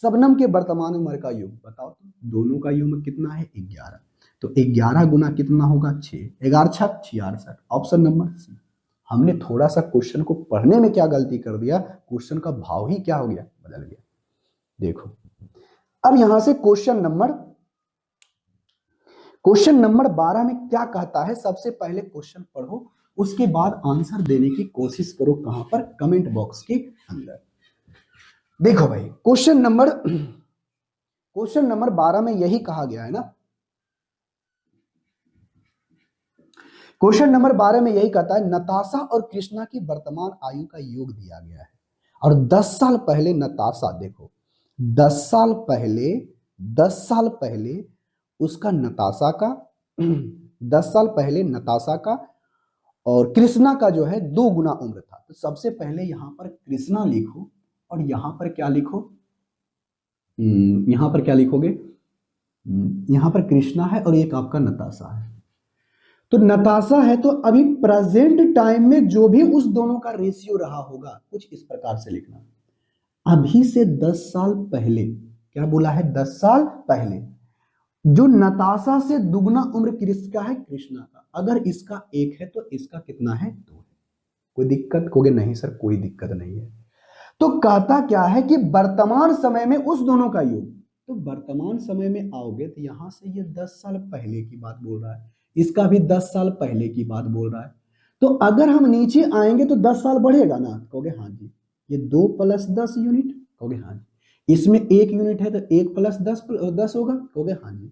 शबनम के वर्तमान उम्र का योग बताओ, तो दोनों का योग कितना है 11। तो 11 गुना कितना होगा 6, 11 छक 66। Option number C. हमने थोड़ा सा क्वेश्चन को पढ़ने में क्या गलती कर दिया, क्वेश्चन का भाव ही क्या हो गया बदल गया। देखो अब यहां से क्वेश्चन नंबर 12 में क्या कहता है, सबसे पहले क्वेश्चन पढ़ो उसके बाद आंसर देने की कोशिश करो, कहां पर कमेंट बॉक्स के अंदर। देखो भाई क्वेश्चन नंबर 12 में यही कहा गया है ना, क्वेश्चन नंबर 12 में यही कहता है नताशा और कृष्णा की वर्तमान आयु का योग दिया गया है और 10 साल पहले नताशा, देखो 10 साल पहले उसका नताशा का 10 साल पहले नताशा का और कृष्णा का जो है 2 गुना उम्र था। तो सबसे पहले यहां पर कृष्णा लिखो और यहां पर क्या लिखो, यहां पर क्या लिखोगे, यहां पर कृष्णा है और एक आपका नताशा है। तो नताशा है तो अभी प्रेजेंट टाइम में जो भी उस दोनों का रेशियो रहा होगा कुछ इस प्रकार से लिखना, अभी से 10 साल पहले, क्या बोला है 10 साल पहले जो नताशा से दुगना उम्र किसका है कृष्णा का, अगर इसका 1 है तो इसका कितना है 2 है। कोई दिक्कत, कहोगे नहीं सर कोई दिक्कत नहीं है। तो कहता क्या है कि वर्तमान समय में उस दोनों का योग, तो वर्तमान समय में आओगे तो यहां से ये 10 साल पहले की बात बोल रहा है, इसका भी 10 साल पहले की बात बोल रहा है। तो अगर हम नीचे आएंगे तो 10 साल बढ़ेगा ना, कहोगे हाँ जी। ये 2 + 10 यूनिट, कहोगे हाँ जी। इसमें 1 यूनिट है तो 1 + 10 होगा, कहोगे हाँ जी।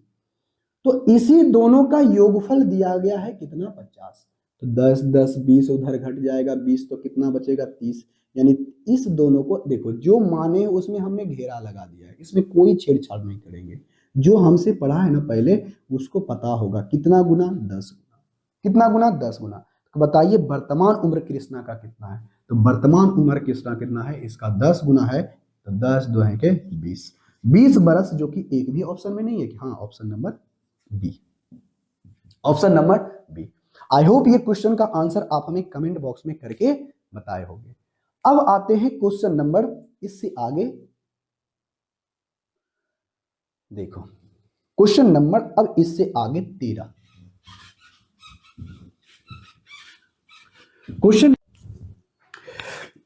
तो इसी दोनों का योगफल दिया गया है कितना 50। तो 10 10 20 उधर घट जाएगा 20, तो कितना बचेगा 30। यानी इस दोनों को देखो जो माने उसमें हमने घेरा लगा दिया है, इसमें कोई छेड़छाड़ नहीं करेंगे। जो हमसे पढ़ा है ना पहले उसको पता होगा कितना गुना 10 गुना, कितना गुना 10 गुना। तो बताइए वर्तमान उम्र कृष्णा का कितना है, तो वर्तमान उम्र कृष्णा कितना है, इसका 10 गुना है, तो 10 2 है के 20। 20 बरस, जो कि एक भी ऑप्शन में नहीं है कि हाँ, option number B, option number B. I hope ये क्वेश्चन का आंसर आप हमें कमेंट बॉक्स में करके बताए होंगे। अब आते हैं क्वेश्चन नंबर, इससे आगे देखो, क्वेश्चन नंबर अब इससे आगे 13 क्वेश्चन।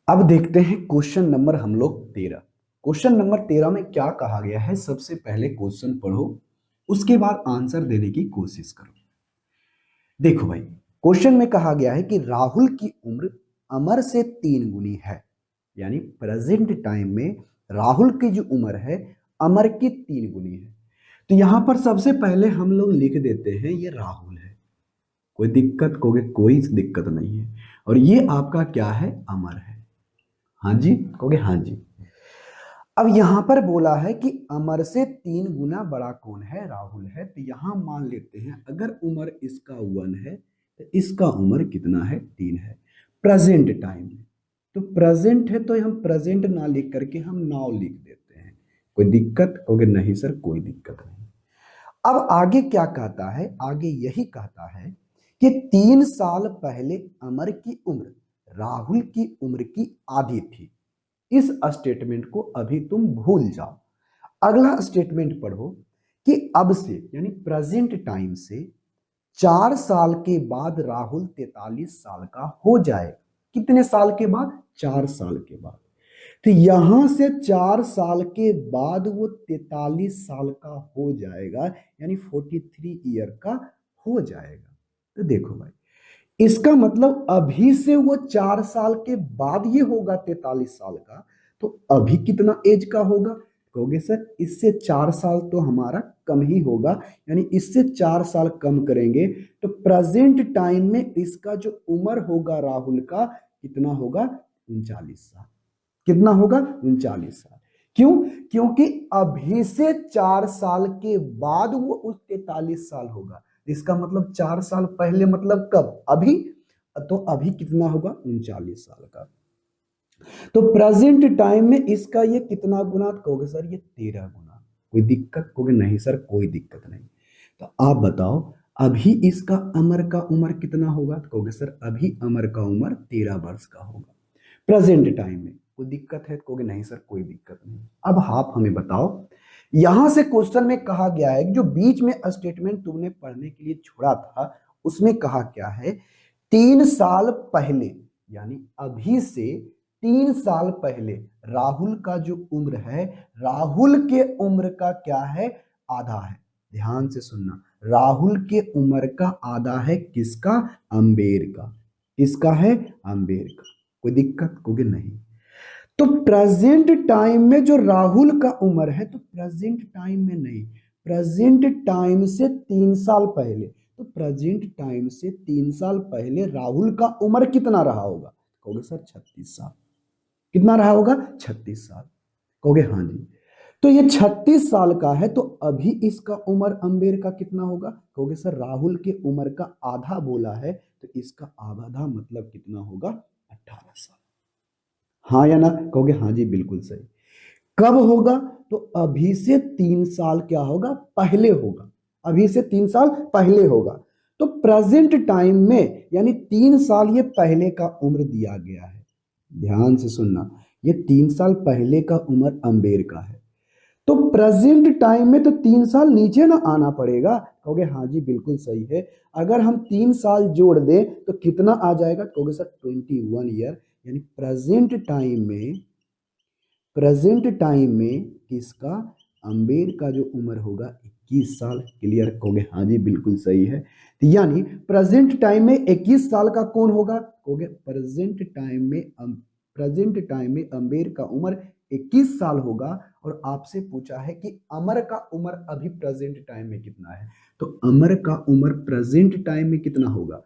अब देखते हैं क्वेश्चन नंबर हम लोग 13। क्वेश्चन नंबर 13 में क्या कहा गया है, सबसे पहले क्वेश्चन पढ़ो, उसके बाद आंसर देने की कोशिश करो। देखो भाई, क्वेश्चन में कहा गया है कि राहुल की उम्र अमर से 3 गुनी है, यानी प्रेजेंट टाइम में राहुल की जो उम्र है अमर की 3 गुनी है। तो यहां पर सबसे पहले हम लोग लिख देते हैं ये राहुल है, कोई दिक्कत कहोगे, कोई दिक्कत नहीं है, और ये आपका क्या है, अमर है। हाँ जी कहोगे, हाँ जी। अब यहां पर बोला है कि अमर से 3 गुना बड़ा कौन है, राहुल है। तो यहां मान लेते हैं अगर उम्र इसका 1 है तो इसका उम्र कितना है, 3 है प्रेजेंट टाइम में। तो प्रेजेंट है तो हम प्रेजेंट ना लिख करके हम नाउ लिख देते हैं, कोई दिक्कत कहोगे, नहीं सर कोई दिक्कत नहीं। अब आगे क्या कहता है, आगे यही कहता है कि 3 साल पहले अमर की उम्र राहुल की उम्र की आधी थी। इस स्टेटमेंट को अभी तुम भूल जाओ। अगला स्टेटमेंट पढ़ो कि अब से यानी प्रेजेंट टाइम से 4 साल के बाद राहुल 43 साल का हो जाए। कितने साल के बाद, 4 साल के बाद। तो यहां से 4 साल के बाद वो 43 साल का हो जाएगा, यानी 43 ईयर का हो जाएगा। तो देखो भाई, इसका मतलब अभी से वो 4 साल के बाद ये होगा 43 साल का, तो अभी कितना एज का होगा, कहोगे सर इससे 4 साल तो हमारा कम ही होगा, यानी इससे 4 साल कम करेंगे तो प्रेजेंट टाइम में इसका जो उम्र होगा राहुल का कितना होगा, 39 साल। कितना होगा, 39 साल। क्यों, क्योंकि अभी से 4 साल के बाद वो उस 43 साल होगा। इसका मतलब 4 साल पहले मतलब कब, अभी। तो अभी कितना होगा, 39 साल का। तो प्रेजेंट टाइम में इसका ये कितना गुना, कहोगे सर ये 13 गुना। कोई दिक्कत, कहोगे नहीं सर कोई दिक्कत नहीं। तो आप बताओ अभी इसका अमर का उम्र कितना होगा, तो कहोगे सर अभी अमर का उम्र 13 वर्ष का होगा प्रेजेंट टाइम में। कोई दिक्कत है, कहोगे नहीं सर कोई दिक्कत नहीं। अब आप हमें बताओ, यहां से क्वेश्चन में कहा गया है जो बीच में स्टेटमेंट तुमने पढ़ने के लिए छोड़ा था, उसमें कहा क्या है, 3 साल पहले, यानी अभी से 3 साल पहले राहुल का जो उम्र है, राहुल के उम्र का क्या है, आधा है। ध्यान से सुनना, राहुल के उम्र का आधा है किसका, अंबेर का। किसका है, अंबेर का। कोई दिक्कत, कहोगे नहीं। तो प्रेजेंट टाइम में जो राहुल का उम्र है, तो प्रेजेंट टाइम में नहीं, प्रेजेंट टाइम से 3 साल पहले, तो प्रेजेंट टाइम से 3 साल पहले राहुल का उम्र कितना रहा होगा, कहोगे सर 36 साल। कितना रहा होगा, 36 साल। कहोगे हाँ जी। तो ये 36 साल का है, तो अभी इसका उम्र अंबेर का कितना होगा, कहोगे सर राहुल के उम्र का आधा बोला है, तो इसका आधा मतलब कितना होगा, 18 साल। हाँ या ना, कहोगे हाँ जी बिल्कुल सही। कब होगा, तो अभी से 3 साल क्या होगा, पहले होगा। अभी से 3 साल पहले होगा। तो प्रेजेंट टाइम में यानी 3 साल ये पहले का उम्र दिया गया है। ध्यान से सुनना, ये 3 साल पहले का उम्र अंबेर का है। तो प्रेजेंट टाइम में तो 3 साल नीचे ना आना पड़ेगा, कहोगे हाँ जी बिल्कुल सही है। अगर हम 3 साल जोड़ दें तो कितना आ जाएगा, कहोगे सर 21 ईयर। यानी प्रेजेंट टाइम में, प्रेजेंट टाइम में किसका, अंबेर का जो उम्र होगा 21 साल। क्लियर, कहोगे हाँ जी बिल्कुल सही है। तो यानी प्रेजेंट टाइम में 21 साल का कौन होगा, कहोगे प्रेजेंट टाइम में प्रेजेंट टाइम में अंबेर का उम्र 21 साल होगा। और आपसे पूछा है कि अमर का उम्र अभी प्रेजेंट टाइम में कितना है, तो अमर का उम्र प्रेजेंट टाइम में कितना होगा।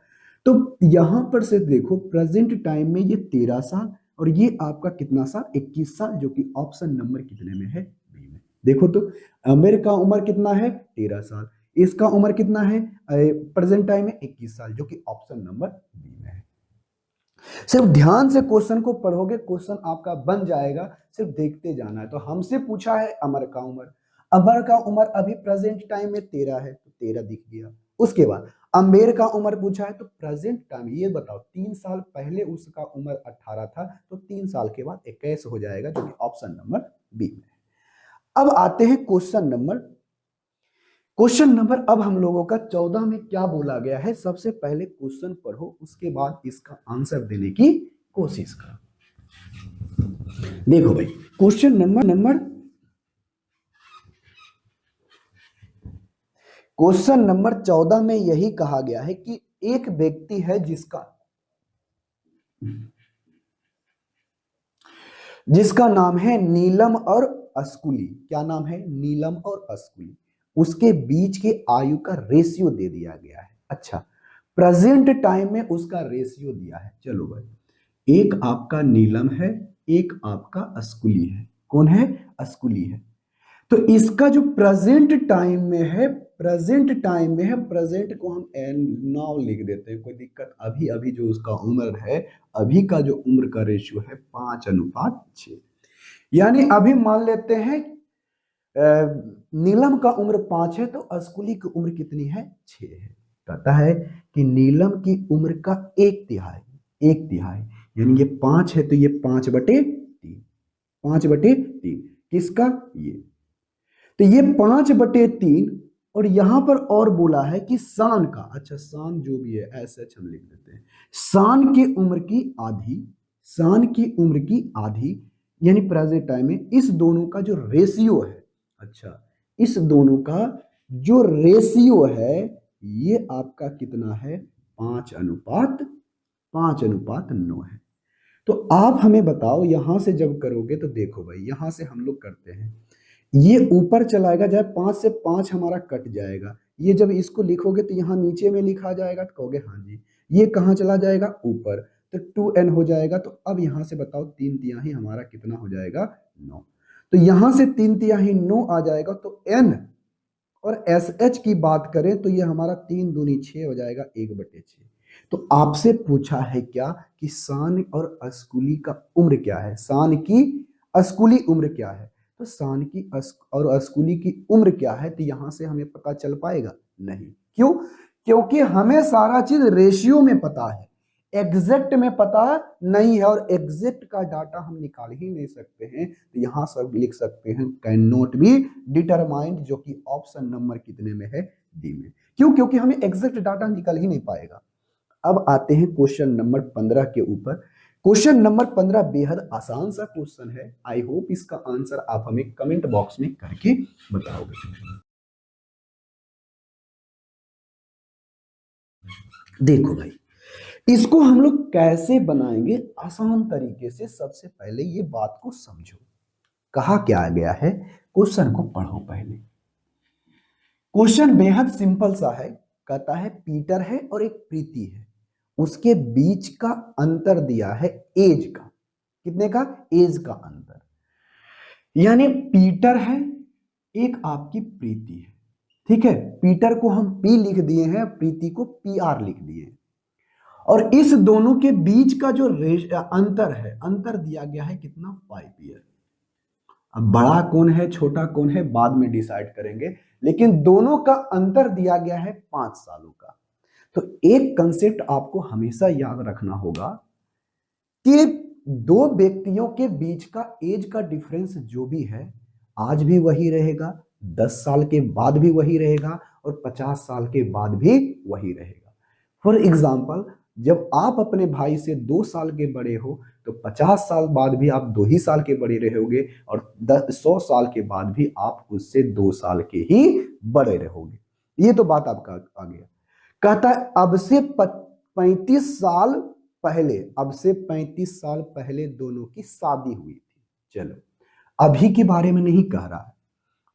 तो यहां पर से देखो प्रेजेंट टाइम में ये 13 साल और ये आपका कितना साल, 21 साल, जो कि ऑप्शन नंबर कितने में है, बी में। देखो तो अमेर का उम्र कितना है, 13 साल। इसका उम्र कितना है प्रेजेंट टाइम में, 21 साल, जो कि ऑप्शन नंबर बी में है। सिर्फ ध्यान से क्वेश्चन को पढ़ोगे, क्वेश्चन आपका बन जाएगा। सिर्फ देखते जाना है। तो हमसे पूछा है अमर का उम्र, अमर का उम्र अभी प्रेजेंट टाइम में 13 है, तो 13 दिख गया। उसके बाद अम्बेर का उम्र पूछा है, तो प्रेजेंट टाइम ये बताओ 3 साल पहले उसका उम्र 18 था, तो 3 साल के बाद 21 हो जाएगा, जो कि ऑप्शन नंबर बी में है। अब आते हैं क्वेश्चन नंबर अब हम लोगों का 14 में क्या बोला गया है। सबसे पहले क्वेश्चन पढ़ो, उसके बाद इसका आंसर देने की कोशिश करो। देखो भाई, क्वेश्चन नंबर 14 में यही कहा गया है कि एक व्यक्ति है जिसका नाम है नीलम और अस्कुली। क्या नाम है? नीलम और अस्कुली। उसके बीच के आयु का रेशियो दे दिया गया है। अच्छा, प्रेजेंट टाइम में उसका रेशियो दिया है। चलो भाई, एक आपका नीलम है, एक आपका अस्कुली है। कौन है? अस्कुली है। तो इसका जो प्रेजेंट टाइम में है, प्रेजेंट को हम एन नाउ लिख देते हैं, कोई दिक्कत। अभी अभी जो उसका उम्र है, अभी का जो उम्र का रेशियो है 5:6। यानी अभी मान लेते हैं नीलम का उम्र 5 है, तो अस्कुली की उम्र कितनी है? 6 है। कहता है कि नीलम की उम्र का 1/3 यानी ये 5 है, तो ये 5/3, 5/3 किसका? ये। तो ये 5/3, और यहां पर और बोला है कि शान का, अच्छा शान जो भी है ऐसे हम लिख देते हैं, शान की उम्र की आधी, शान की उम्र की आधी, यानी प्रेजेंट टाइम में इस दोनों का जो रेशियो है, अच्छा इस दोनों का जो रेशियो है, ये आपका कितना है? 5:9 है। तो आप हमें बताओ, यहां से जब करोगे तो देखो भाई, यहां से हम लोग करते हैं, ये ऊपर चलाएगा, जब 5 से 5 हमारा कट जाएगा, ये जब इसको लिखोगे तो यहाँ नीचे में लिखा जाएगा, तो कहोगे हाँ जी। ये कहाँ चला जाएगा? ऊपर, तो 2n हो जाएगा। तो अब यहाँ से बताओ 3/3 हमारा कितना हो जाएगा? 9। तो यहाँ से 3/3 9 आ जाएगा, तो n और SH की बात करें तो ये हमारा 3 दूनी 6 हो जाएगा, 1/6। तो आपसे पूछा है क्या कि शान और अस्कुली का उम्र क्या है? शान की अस्कुली उम्र क्या है? तो शान की और अस्कुली की उम्र क्या है? तो यहां से हमें पता चल पाएगा? नहीं। क्यों? क्योंकि हमें सारा चीज रेशियो में पता है, एग्जैक्ट में पता नहीं है, और एग्जैक्ट का डाटा हम निकाल ही नहीं सकते हैं। तो यहां सब लिख सकते हैं कैन नॉट बी डिटरमाइंड, जो कि ऑप्शन नंबर कितने में है? डी में। क्यों? क्योंकि हमें एग्जैक्ट डाटा निकल ही नहीं पाएगा। अब आते हैं क्वेश्चन नंबर 15 के ऊपर। क्वेश्चन नंबर 15 बेहद आसान सा क्वेश्चन है। आई होप इसका आंसर आप हमें कमेंट बॉक्स में करके बताओगे। देखो भाई, इसको हम लोग कैसे बनाएंगे आसान तरीके से। सबसे पहले ये बात को समझो, कहा क्या गया है, क्वेश्चन को पढ़ो पहले। क्वेश्चन बेहद सिंपल सा है। कहता है पीटर है और एक प्रीति है, उसके बीच का अंतर दिया है एज का। कितने का? एज का अंतर। यानी पीटर है, एक आपकी प्रीति है। ठीक है, पीटर को हम पी लिख दिए हैं, प्रीति को PR लिख दिए हैं। और इस दोनों के बीच का जो अंतर है, अंतर दिया गया है कितना? 5 ईयर। अब बड़ा कौन है छोटा कौन है बाद में डिसाइड करेंगे, लेकिन दोनों का अंतर दिया गया है 5 सालों का। तो एक कंसेप्ट आपको हमेशा याद रखना होगा कि दो व्यक्तियों के बीच का एज का डिफरेंस जो भी है, आज भी वही रहेगा, 10 साल के बाद भी वही रहेगा, और 50 साल के बाद भी वही रहेगा। फॉर एग्जाम्पल, जब आप अपने भाई से 2 साल के बड़े हो, तो 50 साल बाद भी आप 2 ही साल के बड़े रहोगे, और 100 साल के बाद भी आप उससे 2 साल के ही बड़े रहोगे। ये तो बात आपका आ गया। कहता है अब से 35 साल पहले, अब से 35 साल पहले दोनों की शादी हुई थी। चलो, अभी के बारे में नहीं कह रहा है,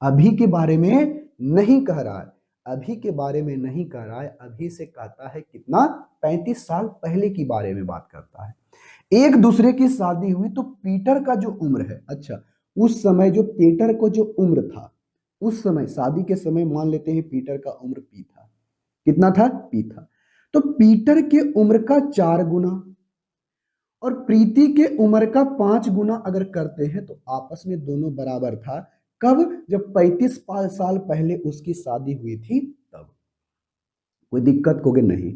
अभी के बारे में नहीं कह रहा है, अभी के बारे में नहीं कह रहा है। अभी से कहता है कितना? 35 साल पहले की बारे में बात करता है। एक दूसरे की शादी हुई, तो पीटर का जो उम्र है, अच्छा उस समय जो पीटर को जो उम्र था, उस समय शादी के समय मान लेते हैं पीटर का उम्र पी था। कितना था? पी था। तो पीटर के उम्र का 4 गुना, और प्रीति के उम्र का 5 गुना अगर करते हैं तो आपस में दोनों बराबर था। कब? जब 35 साल पहले उसकी शादी हुई थी तब। कोई दिक्कत होगी नहीं।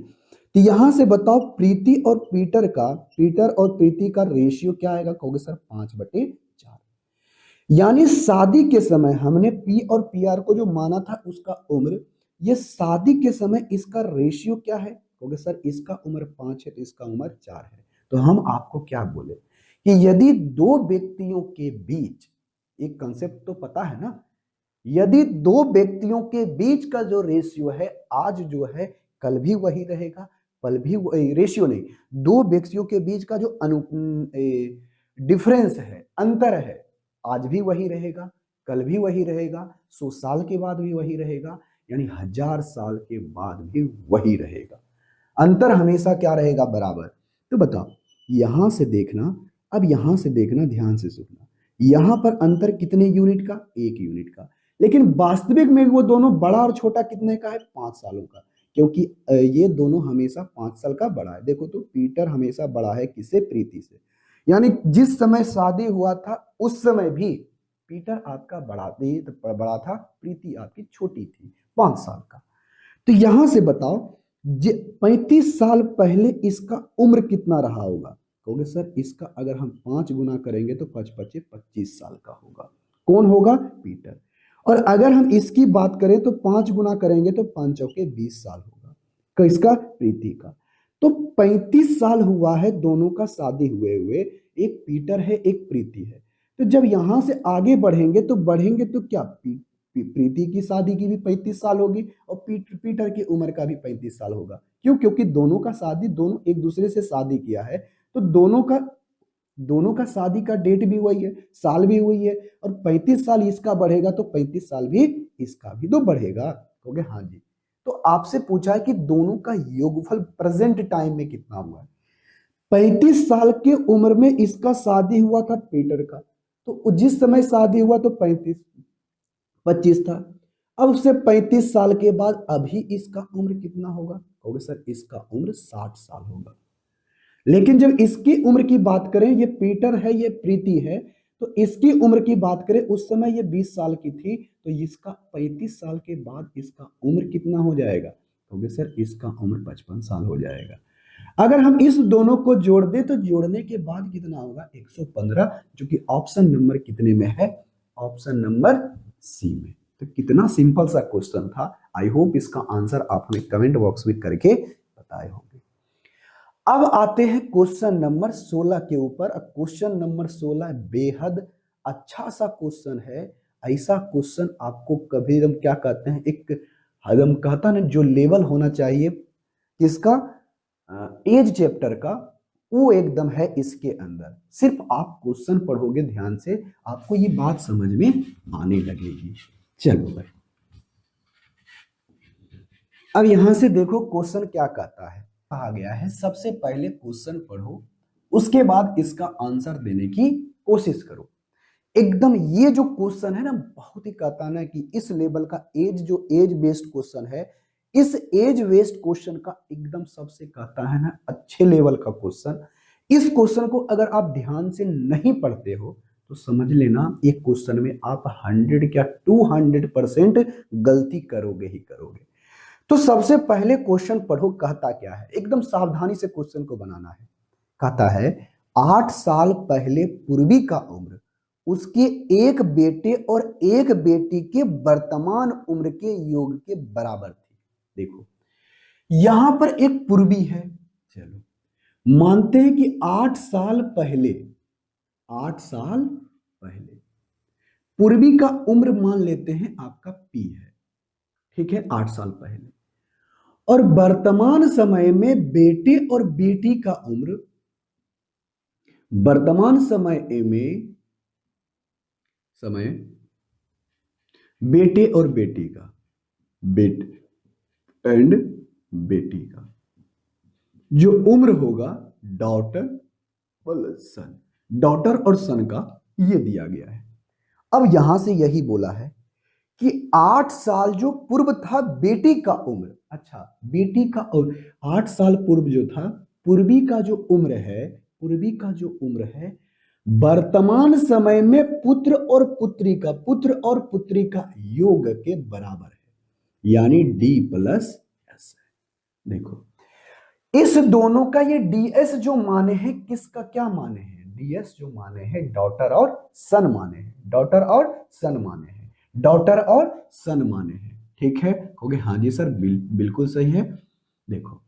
तो यहां से बताओ पीटर और प्रीति का रेशियो क्या आएगा? कहोगे सर 5/4। यानी शादी के समय हमने पी और पी आर को जो माना था उसका उम्र, ये शादी के समय इसका रेशियो क्या है? कहोगे सर इसका उम्र 5 है तो इसका उम्र 4 है। तो हम आपको क्या बोले कि यदि दो व्यक्तियों के बीच, एक कंसेप्ट तो पता है ना, यदि दो व्यक्तियों के बीच का जो रेशियो है आज जो है कल भी वही रहेगा, कल भी रेशियो नहीं, दो व्यक्तियों के बीच का जो डिफरेंस है, अंतर है, आज भी वही रहेगा, कल भी वही रहेगा, 100 साल के बाद भी वही रहेगा, यानी 1000 साल के बाद भी वही रहेगा। अंतर हमेशा क्या रहेगा? बराबर। तो बताओ यहां से देखना, अब यहां से देखना, ध्यान से सुनना, यहां पर अंतर कितने यूनिट का? 1 यूनिट का। लेकिन वास्तविक में वो दोनों बड़ा और छोटा कितने का है? 5 सालों का। क्योंकि ये दोनों हमेशा 5 साल का बड़ा है। देखो तो पीटर हमेशा बड़ा है किससे? प्रीति से। यानी जिस समय शादी हुआ था उस समय भी पीटर आपका बड़ा था, प्रीति आपकी छोटी थी, 5 साल का। तो यहां से बताओ 35 साल पहले इसका उम्र कितना रहा होगा? कहोगे सर इसका अगर हम 5 गुना करेंगे तो 5×5 25 साल का होगा। कौन होगा? पीटर। और अगर हम इसकी बात करें तो 5 गुना करेंगे तो 5×4 20 साल होगा। किसका? प्रीति का। तो 35 साल हुआ है दोनों का शादी हुए हुए, एक पीटर है एक प्रीति है। तो जब यहां से आगे बढ़ेंगे तो क्या प्रीति की शादी की भी 35 साल होगी और पीटर की उम्र का भी 35 साल होगा। क्यों? क्योंकि दोनों एक दूसरे से शादी किया है, तो दोनों का शादी का डेट भी वही है, साल भी वही है, और 35 साल इसका बढ़ेगा तो 35 साल भी इसका भी तो बढ़ेगा। कहोगे हाँ जी। तो आपसे पूछा है कि दोनों का योगफल प्रेजेंट टाइम में कितना हुआ है। 35 साल की उम्र में इसका शादी हुआ था पीटर का, तो जिस समय शादी हुआ तो 25 था। अब उससे 35 साल के बाद अभी इसका उम्र कितना होगा? कहोगे सर इसका उम्र 60 साल होगा। लेकिन जब इसकी उम्र की बात करें, ये पीटर है ये प्रीति है, तो इसकी उम्र की बात करें उस समय ये 20 साल की थी, तो इसका 35 साल के बाद इसका उम्र कितना हो जाएगा? कहोगे सर इसका उम्र 55 साल हो जाएगा। अगर हम इस दोनों को जोड़ दें तो जोड़ने के बाद कितना होगा? 115, जो कि ऑप्शन नंबर कितने में है? ऑप्शन नंबर सी में। तो कितना सिंपल सा क्वेश्चन था। आई होप इसका आंसर आप हमें कमेंट बॉक्स में करके बताए होंगे। अब आते हैं क्वेश्चन नंबर 16 के ऊपर। क्वेश्चन नंबर 16 बेहद अच्छा सा क्वेश्चन है। ऐसा क्वेश्चन आपको कभी हम क्या कहते हैं, एक हम कहता ना जो लेवल होना चाहिए किसका? एज चैप्टर का, वो एकदम है इसके अंदर। सिर्फ आप क्वेश्चन पढ़ोगे ध्यान से, आपको ये बात समझ में आने लगेगी। चलो भाई, अब यहां से देखो क्वेश्चन क्या कहता है। कहा गया है सबसे पहले क्वेश्चन पढ़ो, उसके बाद इसका आंसर देने की कोशिश करो। एकदम ये जो क्वेश्चन है ना, बहुत ही कहता ना कि इस लेवल का एज बेस्ड क्वेश्चन है, इस एज बेस्ड क्वेश्चन का एकदम सबसे कहता है ना अच्छे लेवल का क्वेश्चन। इस क्वेश्चन को अगर आप ध्यान से नहीं पढ़ते हो तो समझ लेना एक क्वेश्चन में आप 100 क्या 200% गलती करोगे ही करोगे। तो सबसे पहले क्वेश्चन पढ़ो, कहता क्या है, एकदम सावधानी से क्वेश्चन को बनाना है। कहता है 8 साल पहले पूर्वी का उम्र उसके एक बेटे और एक बेटी के वर्तमान उम्र के योग के बराबर थी। देखो यहां पर एक पूर्वी है, चलो मानते हैं कि 8 साल पहले पूर्वी का उम्र मान लेते हैं आपका पी है, ठीक है, 8 साल पहले। और वर्तमान समय में बेटे और बेटी का उम्र, वर्तमान समय बेटे और बेटी का, बेटे एंड बेटी का जो उम्र होगा डॉटर सन, डॉटर और सन का ये दिया गया है। अब यहां से यही बोला है कि 8 साल जो पूर्व था बेटी का उम्र, अच्छा बेटी का उम्र 8 साल पूर्व जो था, पूर्वी का जो उम्र है, पूर्वी का जो उम्र है वर्तमान समय में पुत्र और पुत्री का योग के बराबर है, यानी डी प्लस एस। देखो इस दोनों का ये डीएस जो माने हैं, किसका क्या माने हैं, डीएस जो माने हैं डॉटर और सन माने हैं, डॉटर और सन माने हैं, डॉटर और सन माने हैं। ठीक है, कहोगे हाँ जी सर बिल्कुल सही है। देखो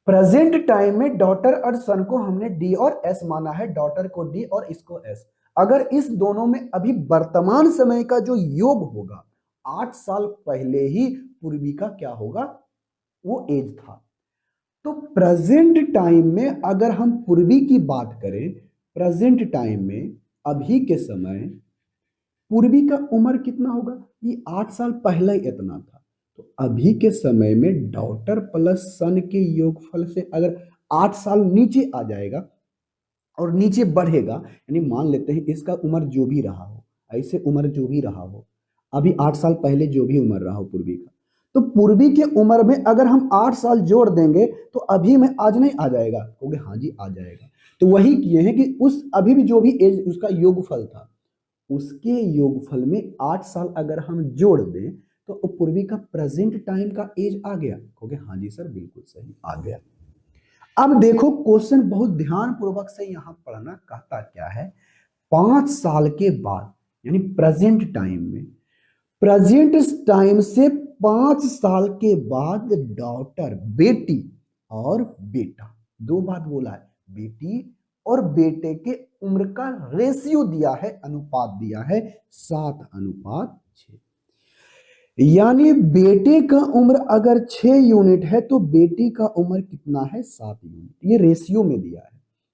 प्रेजेंट टाइम में डॉटर और सन को हमने डी और एस माना है, डॉटर को डी और इसको एस। अगर इस दोनों में अभी वर्तमान समय का जो योग होगा, 8 साल पहले ही पूर्वी का क्या होगा, वो एज था। तो प्रेजेंट टाइम में अगर हम पूर्वी की बात करें, प्रेजेंट टाइम में अभी के समय पूर्वी का उम्र कितना होगा, ये 8 साल पहले इतना था। तो अभी के समय में डॉटर प्लस सन के योगफल से अगर 8 साल नीचे आ जाएगा और नीचे बढ़ेगा, यानी मान लेते हैं इसका उम्र जो भी रहा हो, ऐसे उम्र जो भी रहा हो, अभी 8 साल पहले जो भी उम्र रहा हो पूर्वी का, तो पूर्वी के उम्र में अगर हम 8 साल जोड़ देंगे तो अभी में आज नहीं आ जाएगा, कहोगे हाँ जी आ जाएगा। तो वही किए हैं कि उस अभी भी जो भी एज उसका योगफल था, उसके योगफल में 8 साल अगर हम जोड़ दें तो पूर्वी का प्रेजेंट टाइम का एज आ गया, कहोगे हाँ जी सर बिल्कुल सही आ गया। अब देखो क्वेश्चन बहुत ध्यान पूर्वक से यहां पढ़ना, कहता क्या है, 5 साल के बाद यानी प्रेजेंट टाइम में, प्रेजेंट टाइम से 5 साल के बाद डॉटर बेटी और बेटा, दो बात बोला है, बेटी और बेटे के उम्र का रेशियो दिया है, अनुपात दिया है 7:6। यानी बेटे का उम्र अगर 6 यूनिट है तो बेटी का उम्र कितना है, 7 यूनिट। ये रेशियो में दिया है,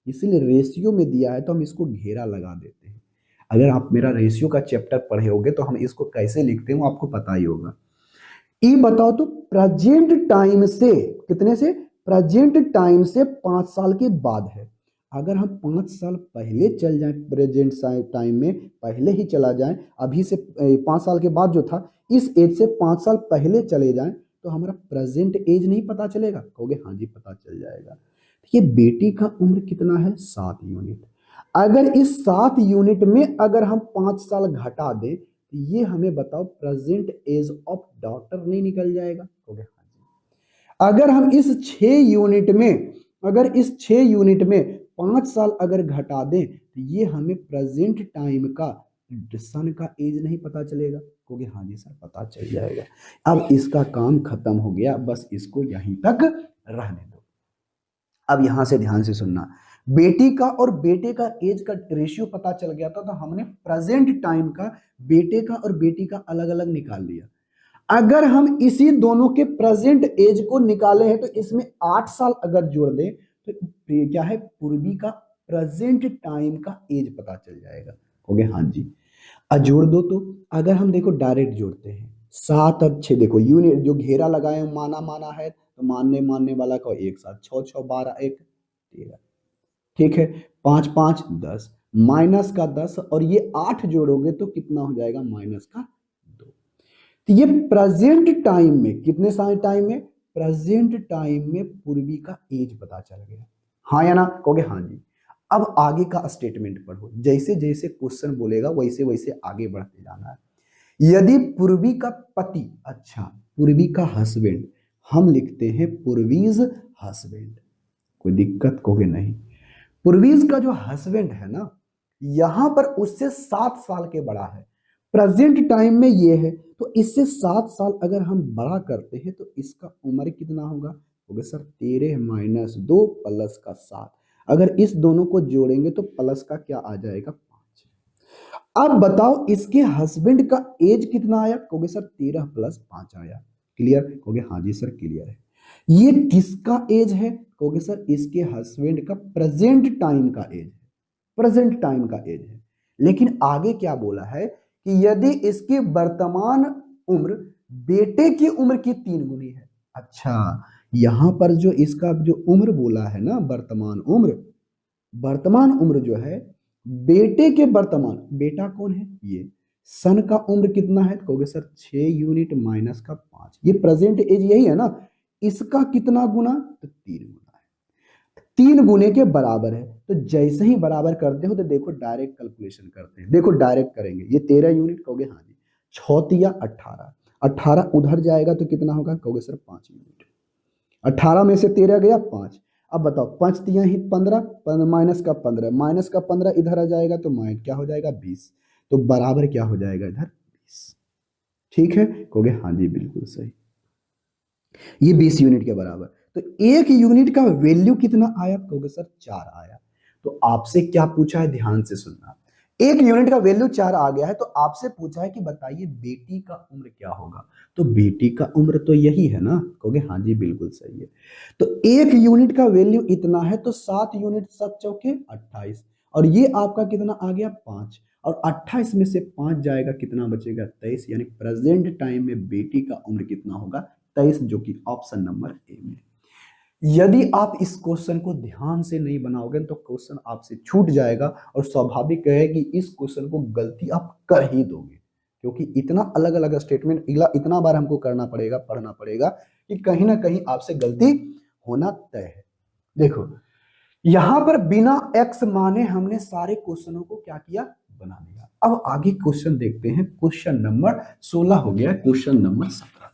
इसीलिए रेशियो में दिया है तो हम इसको घेरा लगा देते हैं। अगर आप मेरा रेशियो का चैप्टर पढ़े होगे तो हम इसको कैसे लिखते हैं वो आपको पता ही होगा। ये बताओ तो प्रेजेंट टाइम से कितने से, प्रेजेंट टाइम से 5 साल के बाद है। अगर हम 5 साल पहले चल जाएं, प्रेजेंट टाइम में पहले ही चला जाएं, अभी से 5 साल के बाद जो था इस एज से 5 साल पहले चले जाएं तो हमारा प्रेजेंट एज नहीं पता चलेगा, कहोगे हाँ जी पता चल जाएगा। ये बेटी का उम्र कितना है, 7 यूनिट। अगर इस 7 यूनिट में अगर हम 5 साल घटा दें तो ये हमें बताओ प्रेजेंट एज ऑफ डॉटर नहीं निकल जाएगा, कहोगे हाँ जी। अगर हम इस 6 यूनिट में, अगर इस 6 यूनिट में 5 साल अगर घटा दें तो ये हमें प्रेजेंट टाइम का सन का एज नहीं पता चलेगा, कहोगे हाँ जी सर पता चल जाएगा। अब इसका काम खत्म हो गया, बस इसको यहीं तक रहने दो। अब यहां से ध्यान से सुनना, बेटी का और बेटे का एज का रेशियो पता चल गया था तो हमने प्रेजेंट टाइम का बेटे का और बेटी का अलग अलग निकाल लिया। अगर हम इसी दोनों के प्रेजेंट एज को निकाले हैं तो इसमें 8 साल अगर जोड़ दें तो क्या है, पूर्वी का प्रेजेंट टाइम का एज पता चल जाएगा, हो गया हाँ जी। जोड़ दो तो अगर हम देखो डायरेक्ट जोड़ते हैं, 7 और 6, देखो यूनिट जो घेरा लगाए माना माना है तो मानने मानने वाला का एक साथ, 6 6 12 1 13, ठीक है, 5 5 10, माइनस का 10 और ये 8 जोड़ोगे तो कितना हो जाएगा, माइनस का 2। तो ये प्रेजेंट टाइम में कितने साल टाइम में, प्रेजेंट टाइम में पूर्वी का एज पता चल गया, हाँ या ना, कहोगे हाँ जी। अब आगे का स्टेटमेंट पढ़ो, जैसे जैसे क्वेश्चन बोलेगा वैसे वैसे आगे बढ़ते जाना है। यदि पूर्वी का पति, अच्छा पूर्वी का हस्बैंड, हम लिखते हैं पूर्वीज हस्बैंड, कोई दिक्कत कहोगे नहीं। पूर्वीज का जो हस्बैंड है ना, यहां पर उससे 7 साल के बड़ा है, प्रेजेंट टाइम में ये है, तो इससे 7 साल अगर हम बड़ा करते हैं तो इसका उम्र कितना होगा, होगा सर 13 - 2 प्लस का 7। अगर इस दोनों को जोड़ेंगे तो प्लस का क्या आ जाएगा, 5। अब बताओ इसके हस्बैंड का एज कितना आया, कहोगे सर 13 + 5 आया, क्लियर, कहोगे हाँ जी सर क्लियर है। ये किसका एज है, कहोगे सर इसके हस्बैंड का प्रेजेंट टाइम का एज है, प्रेजेंट टाइम का एज है। लेकिन आगे क्या बोला है कि यदि इसकी वर्तमान उम्र बेटे की उम्र की 3 गुनी है। अच्छा, यहां पर जो इसका जो उम्र बोला है ना, वर्तमान उम्र, वर्तमान उम्र जो है बेटे के वर्तमान, बेटा कौन है ये, सन का उम्र कितना है, कहोगे सर 6 यूनिट माइनस का 5, ये प्रेजेंट एज यही है ना, इसका कितना गुना, तो 3 गुना है। 3 गुने के बराबर है। तो जैसे ही बराबर करते हो तो देखो डायरेक्ट कैलकुलेशन करते हैं, देखो डायरेक्ट करेंगे। ये 13 यूनिट कहोगे हाँ जी, 6 तिया 18, 18 उधर जाएगा तो कितना होगा कहोगे सर 5 यूनिट। 18 में से 13 गया 5। अब बताओ 5 तिया ही 15, माइनस का 15, माइनस का 15 इधर आ जाएगा तो माइनस क्या हो जाएगा 20, तो बराबर क्या हो जाएगा इधर 20। ठीक है, कहोगे हाँ जी बिल्कुल सही, ये 20 यूनिट के बराबर। तो 1 यूनिट का वैल्यू कितना आया कहोगे सर 4 आया। तो आपसे क्या पूछा है, ध्यान से सुनना। 1 यूनिट का वैल्यू 4 आ गया है तो आपसे पूछा है कि बताइए बेटी का उम्र क्या होगा। तो बेटी का उम्र तो यही है ना, कहोगे हाँ जी बिल्कुल सही है। तो 1 यूनिट का वैल्यू इतना है तो 7 यूनिट 7 चौके 28, और ये आपका कितना आ गया 5, और 28 में से 5 जाएगा कितना बचेगा 23, यानी प्रेजेंट टाइम में बेटी का उम्र कितना होगा 23, जो कि ऑप्शन नंबर ए में। यदि आप इस क्वेश्चन को ध्यान से नहीं बनाओगे तो क्वेश्चन आपसे छूट जाएगा, और स्वाभाविक है कि इस क्वेश्चन को गलती आप कर ही दोगे, क्योंकि इतना अलग अलग स्टेटमेंट इतना बार हमको करना पड़ेगा, पढ़ना पड़ेगा, कि कहीं ना कहीं आपसे गलती होना तय है। देखो यहां पर बिना एक्स माने हमने सारे क्वेश्चनों को क्या किया, बना दिया। अब आगे क्वेश्चन देखते हैं, क्वेश्चन नंबर 16 हो गया, क्वेश्चन नंबर 17।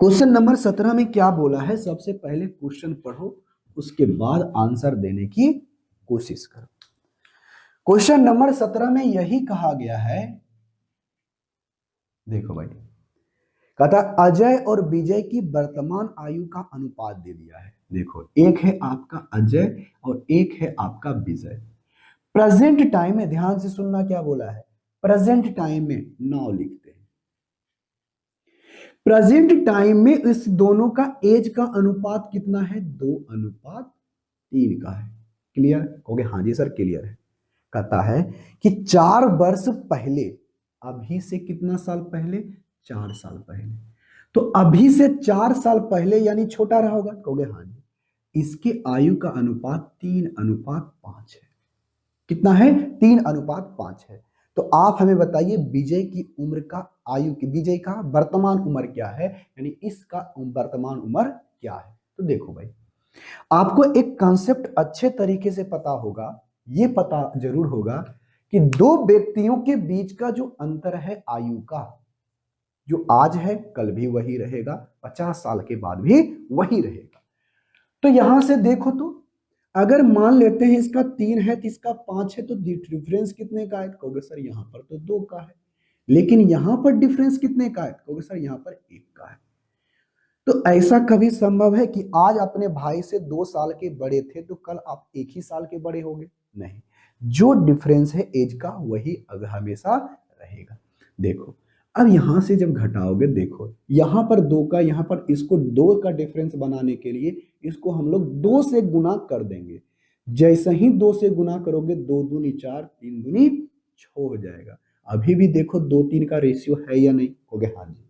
क्वेश्चन नंबर 17 में क्या बोला है, सबसे पहले क्वेश्चन पढ़ो, उसके बाद आंसर देने की कोशिश करो। क्वेश्चन नंबर 17 में यही कहा गया है, देखो भाई, कहता अजय और विजय की वर्तमान आयु का अनुपात दे दिया है। देखो एक है आपका अजय और एक है आपका विजय। प्रेजेंट टाइम में ध्यान से सुनना, क्या बोला है, प्रेजेंट टाइम में 9 लिखते हैं। प्रेजेंट टाइम में इस दोनों का एज का अनुपात कितना है, 2:3 का है। क्लियर, कहोगे हाँ जी सर क्लियर है। कहता है कि 4 वर्ष पहले, अभी से कितना साल पहले, 4 साल पहले, तो अभी से 4 साल पहले यानी छोटा रहा होगा, कहोगे हाँ जी, इसके आयु का अनुपात 3:5 है। कितना है, 3:5 है। तो आप हमें बताइए विजय की उम्र का, आयु की, विजय का वर्तमान उम्र क्या है, यानी इसका वर्तमान उम्र क्या है। तो देखो भाई, आपको एक कॉन्सेप्ट अच्छे तरीके से पता होगा, ये पता जरूर होगा कि दो व्यक्तियों के बीच का जो अंतर है आयु का, जो आज है कल भी वही रहेगा, 50 साल के बाद भी वही रहेगा। तो यहां से देखो, तो अगर मान लेते हैं इसका 3 है तो इसका 5 है, तो डिफरेंस कितने का है, कहोगे सर यहां पर तो 2 का है। लेकिन यहां पर डिफरेंस कितने का है, कहोगे सर यहां पर 1 का है। तो ऐसा कभी संभव है कि आज अपने भाई से 2 साल के बड़े थे तो कल आप 1 ही साल के बड़े होंगे, नहीं, जो डिफरेंस है एज का वही हमेशा रहेगा। देखो अब यहां से जब घटाओगे, देखो यहां पर 2 का, यहां पर इसको 2 का डिफरेंस बनाने के लिए इसको हम लोग 2 से गुना कर देंगे। जैसे ही 2 से गुना करोगे, 2 दूनी 4, 3 दूनी 6 हो जाएगा। अभी भी देखो 2 3 का रेशियो है या नहीं, हो गया हाँ जी।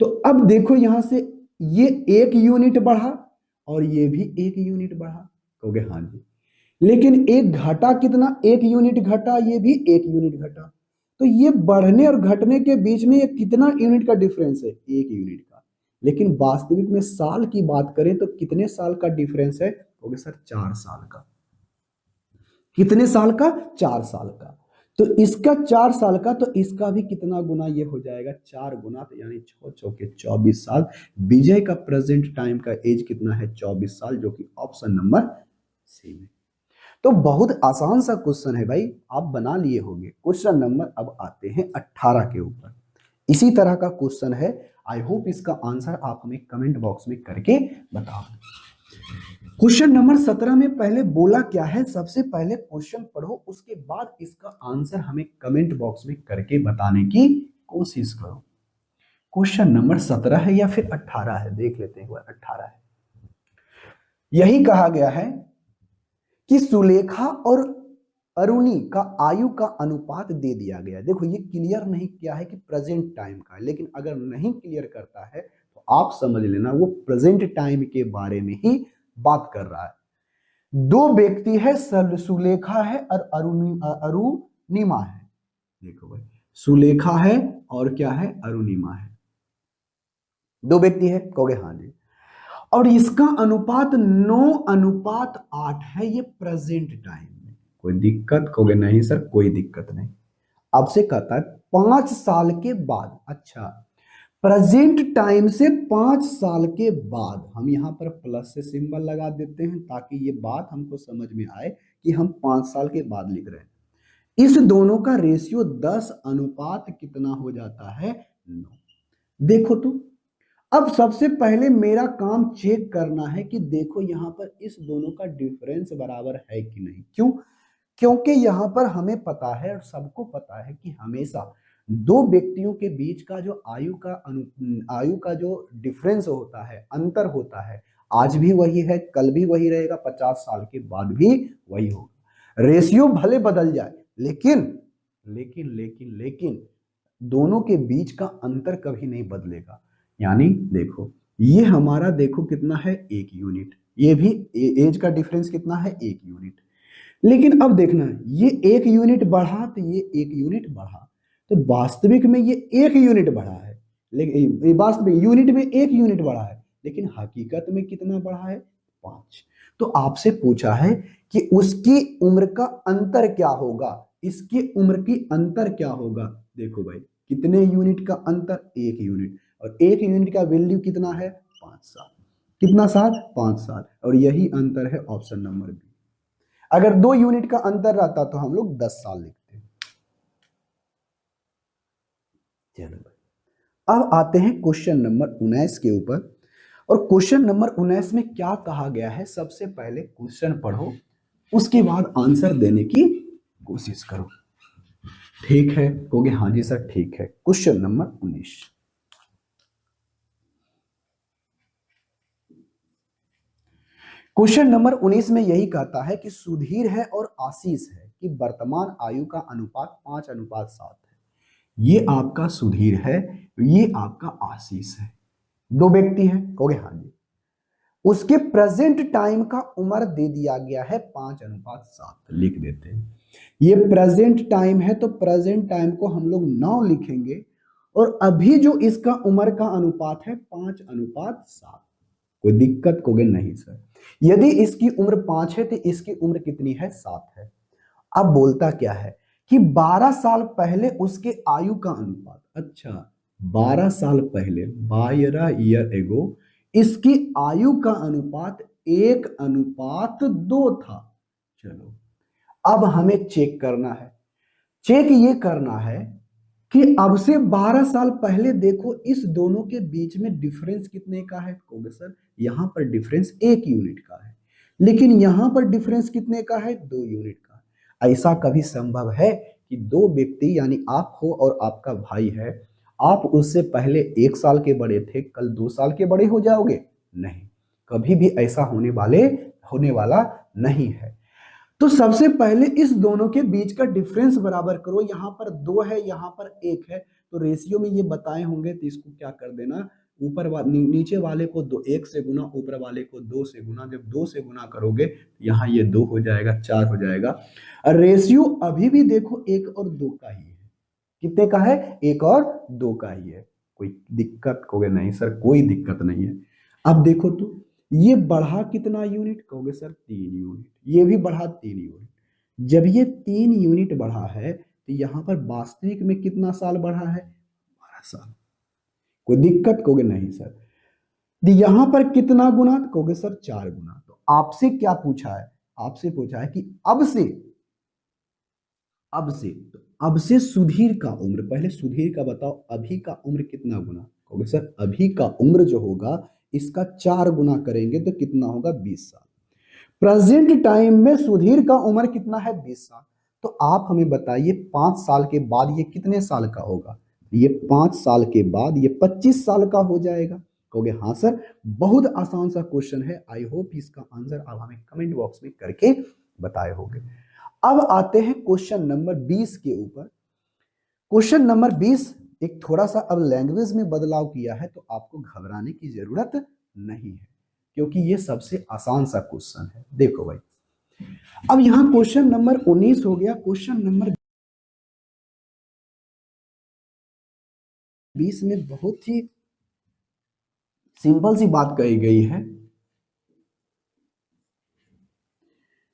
तो अब देखो यहां से ये 1 यूनिट बढ़ा और ये भी 1 यूनिट बढ़ा, कहोगे हाँ जी। लेकिन एक घटा कितना, 1 यूनिट घटा, ये भी 1 यूनिट घटा। तो ये बढ़ने और घटने के बीच में ये कितना यूनिट का डिफरेंस है, 1 यूनिट का। लेकिन वास्तविक में साल की बात करें तो कितने साल का डिफरेंस है, कहोगे सर 4 साल का। कितने साल का, 4 साल का। तो इसका 4 साल का, तो इसका भी कितना गुना ये हो जाएगा, 4 गुना, तो यानी 6 चौके 24 साल। विजय का प्रेजेंट टाइम का एज कितना है, 24 साल, जो कि ऑप्शन नंबर सी में। तो बहुत आसान सा क्वेश्चन है भाई, आप बना लिए होंगे। क्वेश्चन नंबर अब आते हैं 18 के ऊपर। इसी तरह का क्वेश्चन है, आई होप इसका आंसर आप हमें कमेंट बॉक्स में करके बताओ। क्वेश्चन नंबर 17 में पहले बोला क्या है, सबसे पहले क्वेश्चन पढ़ो, उसके बाद इसका आंसर हमें कमेंट बॉक्स में करके बताने की कोशिश करो। क्वेश्चन नंबर 17 है या फिर 18 है, देख लेते हैं, 18 है। यही कहा गया है कि सुलेखा और अरुणी का आयु का अनुपात दे दिया गया। देखो ये क्लियर नहीं किया है कि प्रेजेंट टाइम का है, लेकिन अगर नहीं क्लियर करता है तो आप समझ लेना वो प्रेजेंट टाइम के बारे में ही बात कर रहा है। दो व्यक्ति है, सुलेखा है और अरुणिमा है। देखो भाई, सुलेखा है और क्या है, अरुणिमा है, दो व्यक्ति है, कहोगे हाँ जी। और इसका अनुपात 9:8 है, ये प्रेजेंट टाइम में। कोई दिक्कत? कहोगे नहीं सर कोई दिक्कत नहीं। आपसे कहता है 5 साल के बाद, अच्छा प्रेजेंट टाइम से 5 साल के बाद, हम यहां पर प्लस से सिंबल लगा देते हैं ताकि ये बात हमको समझ में आए कि हम 5 साल के बाद लिख रहे हैं। इस दोनों का रेशियो 10 अनुपात कितना हो जाता है? 9। देखो तो अब सबसे पहले मेरा काम चेक करना है कि देखो यहां पर इस दोनों का डिफरेंस बराबर है कि नहीं। क्यों? क्योंकि यहां पर हमें पता है और सबको पता है कि हमेशा दो व्यक्तियों के बीच का जो आयु का जो डिफरेंस होता है, अंतर होता है, आज भी वही है, कल भी वही रहेगा, 50 साल के बाद भी वही होगा। रेशियो भले बदल जाए, लेकिन लेकिन लेकिन लेकिन दोनों के बीच का अंतर कभी नहीं बदलेगा। यानी देखो ये हमारा देखो कितना है, 1 यूनिट। ये भी एज का डिफरेंस कितना है, 1 यूनिट। लेकिन अब देखना ये 1 यूनिट बढ़ा तो ये 1 यूनिट बढ़ा, तो वास्तविक में ये 1 यूनिट बढ़ा है, लेकिन वास्तविक यूनिट में 1 यूनिट बढ़ा है, लेकिन हकीकत में कितना बढ़ा है, 5। तो आपसे पूछा है कि उसकी उम्र का अंतर क्या होगा, इसकी उम्र की अंतर क्या होगा। देखो भाई कितने यूनिट का अंतर, 1 यूनिट, और 1 यूनिट का वैल्यू कितना है, 5 साल। कितना साल, 5 साल, और यही अंतर है ऑप्शन नंबर बी। अगर 2 यूनिट का अंतर रहता तो हम लोग 10 साल लिखते। चलो भाई अब आते हैं क्वेश्चन नंबर 19 के ऊपर। और क्वेश्चन नंबर 19 में क्या कहा गया है, सबसे पहले क्वेश्चन पढ़ो, उसके बाद आंसर देने की कोशिश करो। ठीक है? कहोगे हाँ जी सर ठीक है। क्वेश्चन नंबर 19, क्वेश्चन नंबर 19 में यही कहता है कि सुधीर है और आशीष है कि वर्तमान आयु का अनुपात 5:7 है। ये आपका सुधीर है, ये आपका आशीष है, दो व्यक्ति हैं। कहोगे हाँ जी। उसके प्रेजेंट टाइम का उम्र दे दिया गया है 5:7, लिख देते हैं। ये प्रेजेंट टाइम है तो प्रेजेंट टाइम को हम लोग 9 लिखेंगे, और अभी जो इसका उम्र का अनुपात है 5:7। कोई दिक्कत? कहोगे नहीं सर। यदि इसकी उम्र 5 है तो इसकी उम्र कितनी है, 7 है। अब बोलता क्या है कि 12 साल पहले उसके आयु का अनुपात, अच्छा 12 साल पहले, 12 ईयर एगो, इसकी आयु का अनुपात 1:2 था। चलो अब हमें चेक करना है, चेक ये करना है कि अब से 12 साल पहले देखो इस दोनों के बीच में डिफरेंस कितने का है। कहोगे सर यहां पर डिफरेंस 1 यूनिट का है, लेकिन यहां पर डिफरेंस कितने का है, 2 यूनिट का। ऐसा कभी संभव है कि दो व्यक्ति, यानी आप हो और आपका भाई है, आप उससे पहले 1 साल के बड़े थे, कल 2 साल के बड़े हो जाओगे? नहीं, कभी भी ऐसा होने वाला नहीं है। तो सबसे पहले इस दोनों के बीच का डिफरेंस बराबर करो। यहाँ पर 2 है, यहाँ पर 1 है, तो रेशियो में ये बताए होंगे, तो इसको क्या कर देना, नीचे वाले को 1 से गुना, ऊपर वाले को 2 से गुना। जब 2 से गुना करोगे यहाँ ये 2 हो जाएगा, 4 हो जाएगा। और रेशियो अभी भी देखो 1 और 2 का ही है। कितने का है, 1 और 2 का ही है। कोई दिक्कत? कहोगे नहीं सर कोई दिक्कत नहीं है। अब देखो तो ये बढ़ा कितना यूनिट, कहोगे सर 3 यूनिट। ये भी बढ़ा 3 यूनिट। जब ये 3 यूनिट बढ़ा है तो यहाँ पर वास्तविक में कितना साल बढ़ा है, 12 साल। कोई दिक्कत? कहोगे नहीं सर। तो यहाँ पर कितना गुना, कहोगे सर 4 गुना। तो आपसे क्या पूछा है, आपसे पूछा है कि अब से सुधीर का उम्र, पहले सुधीर का बताओ, अभी का उम्र कितना गुना। कहोगे सर अभी का उम्र जो होगा इसका 4 गुना करेंगे तो कितना होगा, 20 साल। प्रेजेंट टाइम में सुधीर का उम्र कितना है, 20 साल। तो आप हमें बताइए 5 साल के बाद ये कितने साल का होगा। ये 5 साल के बाद ये 25 साल का हो जाएगा। कहोगे हाँ सर, बहुत आसान सा क्वेश्चन है। आई होप इसका आंसर आप हमें कमेंट बॉक्स में करके बताए होंगे। अब आते हैं क्वेश्चन नंबर 20 के ऊपर। क्वेश्चन नंबर 20 एक थोड़ा सा अब लैंग्वेज में बदलाव किया है, तो आपको घबराने की जरूरत नहीं है, क्योंकि ये सबसे आसान सा क्वेश्चन है। देखो भाई अब यहां क्वेश्चन नंबर 19 हो गया, क्वेश्चन नंबर 20 में बहुत ही सिंपल सी बात कही गई है।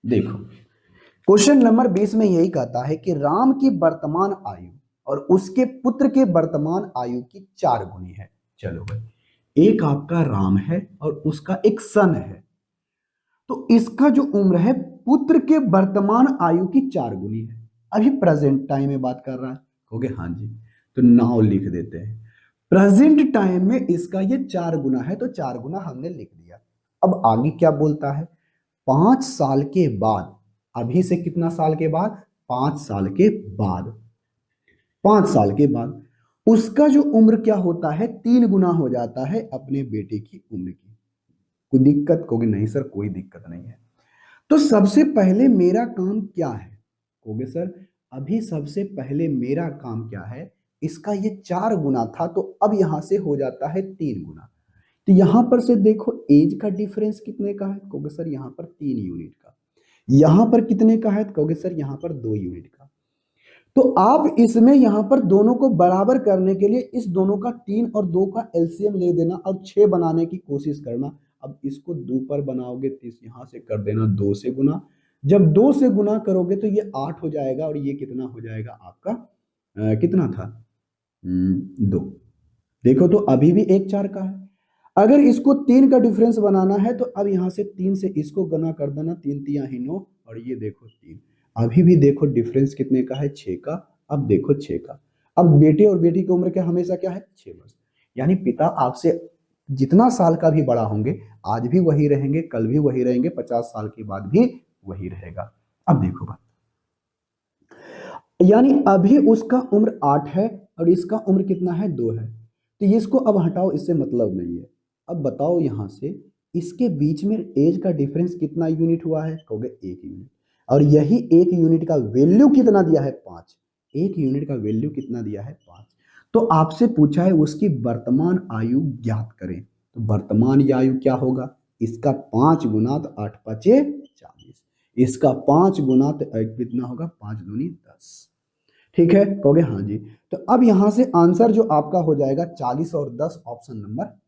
देखो क्वेश्चन नंबर 20 में यही कहता है कि राम की वर्तमान आयु और उसके पुत्र के वर्तमान आयु की 4 गुनी है। चलो भाई, एक आपका राम है और उसका एक सन है, तो इसका जो उम्र है पुत्र के वर्तमान आयु की 4 गुनी है। अभी प्रेजेंट टाइम में बात कर रहा है, कहोगे हाँ जी, तो नाउ लिख देते हैं। प्रेजेंट टाइम में इसका ये 4 गुना है, तो 4 गुना हमने लिख दिया। अब आगे क्या बोलता है, 5 साल के बाद, अभी से कितना साल के बाद, 5 साल के बाद, 5 साल के बाद उसका जो उम्र क्या होता है, 3 गुना हो जाता है अपने बेटे की उम्र की। कोई दिक्कत, कहोगे नहीं सर कोई दिक्कत नहीं है। तो सबसे पहले मेरा काम क्या है, कहोगे सर अभी सबसे पहले मेरा काम क्या है, इसका ये 4 गुना था तो अब यहां से हो जाता है 3 गुना। तो यहां पर से देखो एज का डिफरेंस कितने का है, कहोगे सर यहां पर 3 यूनिट का। यहां पर कितने का है, कहोगे सर यहां पर 2 यूनिट का। तो आप इसमें यहां पर दोनों को बराबर करने के लिए इस दोनों का 3 और 2 का एलसीएम ले देना और 6 बनाने की कोशिश करना। अब इसको 2 पर बनाओगे तो यहां से कर देना 2 से गुना। जब 2 से गुना करोगे तो ये 8 हो जाएगा और ये कितना हो जाएगा आपका, कितना था, 2। देखो तो अभी भी एक 4 का है। अगर इसको 3 का डिफरेंस बनाना है तो अब यहां से 3 से इसको गुना कर देना, 3 तिया ही 9 और ये देखो 3। अभी भी देखो डिफरेंस कितने का है, 6 का। अब देखो 6 का। अब बेटे और बेटी की उम्र क्या हमेशा क्या है, 6 वर्ष। यानी पिता आपसे जितना साल का भी बड़ा होंगे, आज भी वही रहेंगे, कल भी वही रहेंगे, 50 साल के बाद भी वही रहेगा। अब देखो बात, यानी अभी उसका उम्र 8 है और इसका उम्र कितना है, 2 है। तो ये इसको अब हटाओ, इससे मतलब नहीं है। अब बताओ यहां से इसके बीच में एज का डिफरेंस कितना यूनिट हुआ है, कहोगे 1 यूनिट। और यही 1 यूनिट का वैल्यू कितना दिया है, 5। 1 यूनिट का वैल्यू कितना दिया है, 5। तो आपसे पूछा है उसकी वर्तमान आयु ज्ञात करें, तो वर्तमान आयु क्या होगा, इसका 5 गुना तो 8 पचे 40, इसका 5 गुना तो कितना होगा, 5 दूनी 10। ठीक है, कहोगे हाँ जी। तो अब यहां से आंसर जो आपका हो जाएगा 40 और 10, ऑप्शन नंबर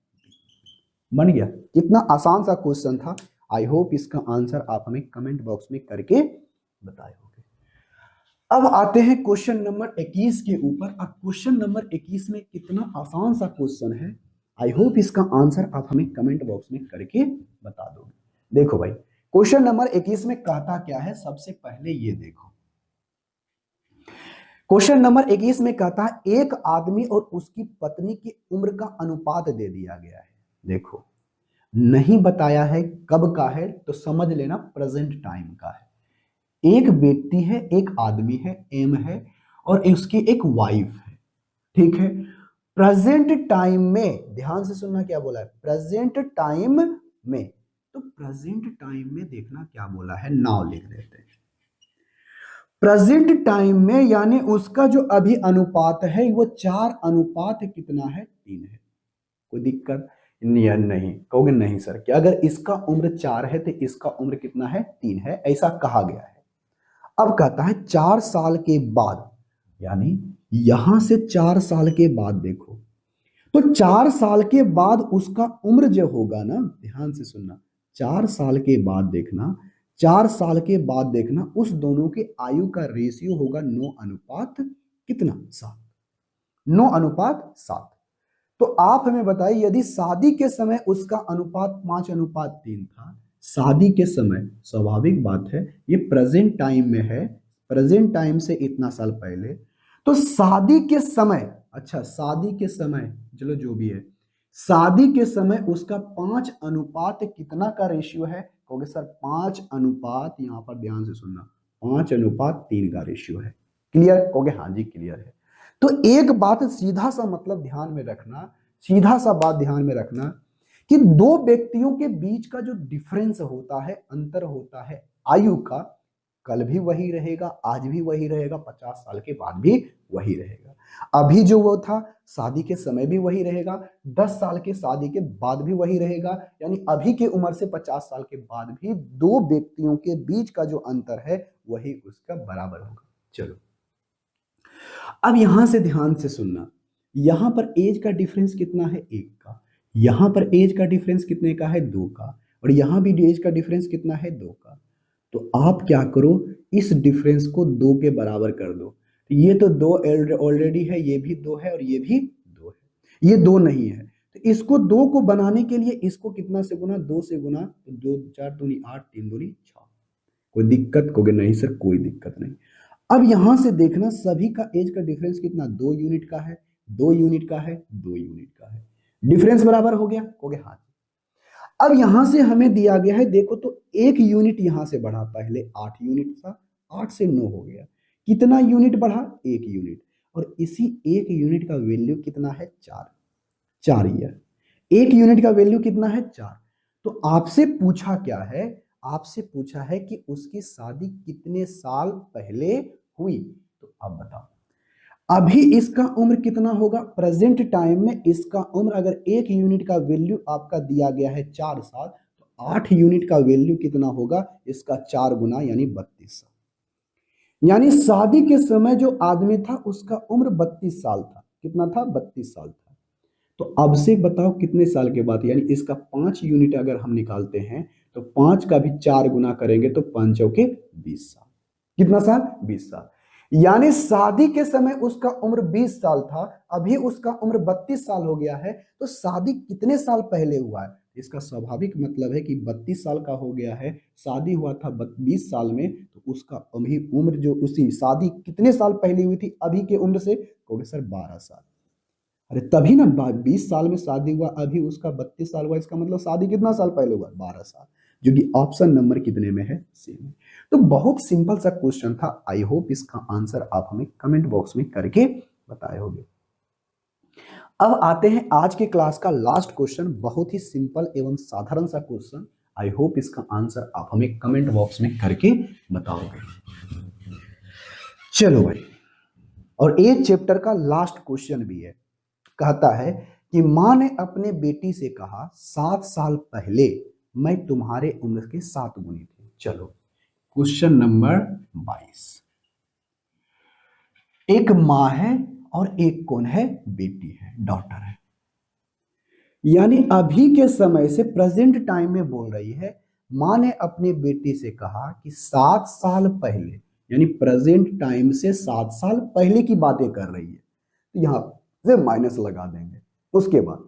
बन गया। कितना आसान सा क्वेश्चन था। आई होप इसका आंसर आप हमें कमेंट बॉक्स में करके बताए होंगे। अब आते हैं क्वेश्चन नंबर 21 के ऊपर। अब क्वेश्चन नंबर 21 में कितना आसान सा क्वेश्चन है, आई होप इसका आंसर आप हमें कमेंट बॉक्स में करके बता दोगे। देखो भाई, क्वेश्चन नंबर 21 में कहता क्या है, सबसे पहले ये देखो। क्वेश्चन नंबर 21 में कहता है एक आदमी और उसकी पत्नी की उम्र का अनुपात दे दिया गया है। देखो नहीं बताया है कब का है, तो समझ लेना प्रेजेंट टाइम का है। एक व्यक्ति है, एक आदमी है, एम है, और उसकी एक वाइफ है। ठीक है, प्रेजेंट टाइम में, ध्यान से सुनना क्या बोला है, प्रेजेंट टाइम में। तो प्रेजेंट टाइम में देखना क्या बोला है, नाउ लिख देते हैं। प्रेजेंट टाइम में यानी उसका जो अभी अनुपात है वो 4 अनुपात कितना है, 3 है। कोई दिक्कत नहीं, कहोगे नहीं सर, कि अगर इसका उम्र 4 है तो इसका उम्र कितना है, 3 है, ऐसा कहा गया है। अब कहता है 4 साल के बाद, यानी यहां से 4 साल के बाद देखो, तो 4 साल के बाद उसका उम्र जो होगा ना, ध्यान से सुनना, 4 साल के बाद देखना, 4 साल के बाद देखना उस दोनों के आयु का रेशियो होगा 9 अनुपात कितना, 7। 9 अनुपात 7। तो आप हमें बताइए, यदि शादी के समय उसका अनुपात 5 अनुपात 3 था, शादी के समय, स्वाभाविक बात है ये प्रेजेंट टाइम में है, प्रेजेंट टाइम से इतना साल पहले, तो शादी के समय, अच्छा शादी के समय, चलो जो भी है, शादी के समय उसका 5 अनुपात कितना का रेशियो है, कहोगे सर 5 अनुपात, यहां पर ध्यान से सुनना, 5 अनुपात 3 का रेशियो है। क्लियर, कहोगे हाँ जी क्लियर है। तो एक बात सीधा सा मतलब ध्यान में रखना, सीधा सा बात ध्यान में रखना कि दो व्यक्तियों के बीच का जो डिफरेंस होता है, अंतर होता है आयु का, कल भी वही रहेगा, आज भी वही रहेगा, 50 साल के बाद भी वही रहेगा। अभी जो वो था शादी के समय भी वही रहेगा, 10 साल के शादी के बाद भी वही रहेगा। यानी अभी के उम्र से 50 साल के बाद भी दो व्यक्तियों के बीच का जो अंतर है वही उसका बराबर होगा। चलो अब यहां से ध्यान से सुनना, यहां पर एज का डिफरेंस कितना है, 1 का। यहां पर एज का डिफरेंस कितने का है, 2 का, और यहां भी एज का डिफरेंस कितना है, 2 का। तो आप क्या करो, इस डिफरेंस को 2 के बराबर कर दो। ये तो 2 ऑलरेडी है, ये भी 2 है और ये भी 2 है, ये 2 नहीं है। तो इसको 2 को बनाने के लिए इसको कितना से गुना, 2 से गुना, तो 2 4 दूनी 8, 3 दूनी 6। कोई दिक्कत कहोगे, नहीं सर कोई दिक्कत नहीं। अब यहां से देखना सभी का एज का डिफरेंस कितना, 2 यूनिट का है, 2 यूनिट का है, 2 यूनिट का है। डिफरेंस बराबर हो गया, कहोगे हाँ। अब यहां से हमें दिया गया है, देखो तो 1 यूनिट यहां से बढ़ा, पहले 8 यूनिट था, 8 से 9 हो गया, कितना यूनिट बढ़ा, 1 यूनिट। और इसी 1 यूनिट का वैल्यू कितना है, 4, 4 ईयर। 1 यूनिट का वैल्यू कितना है, 4। तो आपसे पूछा क्या है, आपसे पूछा है कि उसकी शादी कितने साल पहले हुई। तो अब बताओ, अभी इसका उम्र कितना होगा, प्रेजेंट टाइम में इसका उम्र, अगर 1 यूनिट का वैल्यू आपका दिया गया है 4 साल, तो 8 यूनिट का वैल्यू कितना होगा, इसका 4 गुना यानी 32 साल। यानी शादी के समय जो आदमी था उसका उम्र 32 साल था, कितना था, 32 साल था। तो अब से बताओ कितने साल के बाद, यानी इसका 5 यूनिट अगर हम निकालते हैं तो 5 का भी 4 गुना करेंगे तो 5 चौके 20 साल। कितना साल, 20 साल। यानी शादी के समय उसका उम्र 20 साल था, अभी उसका उम्र 32 साल हो गया है। तो शादी कितने साल पहले हुआ है, इसका स्वाभाविक मतलब है कि 32 साल का हो गया है, शादी हुआ था 20 साल में, तो उसका अभी उम्र जो उसी शादी कितने साल पहले हुई थी अभी के उम्र से, कहोगे सर 12 साल। अरे तभी ना, 20 साल में शादी हुआ, अभी उसका 32 साल हुआ, इसका मतलब शादी कितना साल पहले हुआ, 12 साल, जो कि ऑप्शन नंबर कितने में है, सी में। तो बहुत सिंपल सा क्वेश्चन था, आई होप इसका आंसर आप हमें कमेंट बॉक्स में करके बताए होंगे। अब आते हैं आज के क्लास का लास्ट क्वेश्चन, बहुत ही सिंपल एवं साधारण सा क्वेश्चन, आई होप इसका आंसर आप हमें कमेंट बॉक्स में करके बताओगे। चलो भाई, और ये चैप्टर का लास्ट क्वेश्चन भी है। कहता है कि मां ने अपने बेटी से कहा, 7 साल पहले मैं तुम्हारे उम्र के 7 गुनी थी। चलो क्वेश्चन नंबर 22। एक मां है और एक कौन है, बेटी है, डॉटर है। यानी अभी के समय से प्रेजेंट टाइम में बोल रही है, मां ने अपने बेटी से कहा कि 7 साल पहले, यानी प्रेजेंट टाइम से 7 साल पहले की बातें कर रही है। तो यहां से माइनस लगा देंगे। उसके बाद,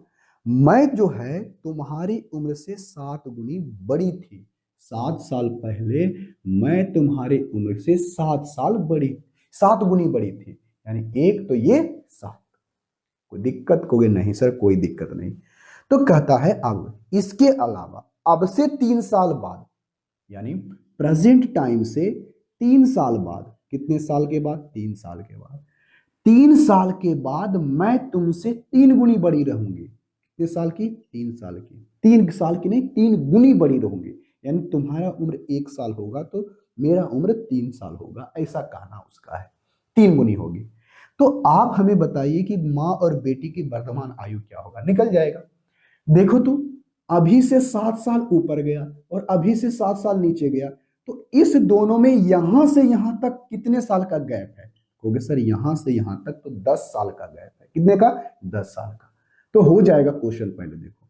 मैं जो है तुम्हारी उम्र से 7 गुनी बड़ी थी। 7 साल पहले मैं तुम्हारी उम्र से 7 साल बड़ी, 7 गुनी बड़ी थी, यानी एक तो ये 7। कोई दिक्कत, कोई नहीं सर कोई दिक्कत नहीं। तो कहता है अब इसके अलावा, अब से 3 साल बाद, यानी प्रेजेंट टाइम से 3 साल बाद, कितने साल के बाद, 3 साल के बाद, 3 साल के बाद मैं तुमसे 3 गुनी बड़ी रहूंगी। कितने साल की, 3 साल की, 3 साल की नहीं, 3 गुनी बड़ी रहूंगी। यानी तुम्हारा उम्र 1 साल होगा तो मेरा उम्र 3 साल होगा, ऐसा कहना उसका है, 3 गुनी होगी। तो आप हमें बताइए कि माँ और बेटी की वर्तमान आयु क्या होगा, निकल जाएगा। देखो तो, अभी से 7 साल ऊपर गया और अभी से 7 साल नीचे गया, तो इस दोनों में यहां से यहां तक कितने साल का गैप है, कहोगे सर यहां से यहां तक तो 10 साल का गैप है। कितने का, 10 साल का। तो हो जाएगा क्वेश्चन। पहले देखो,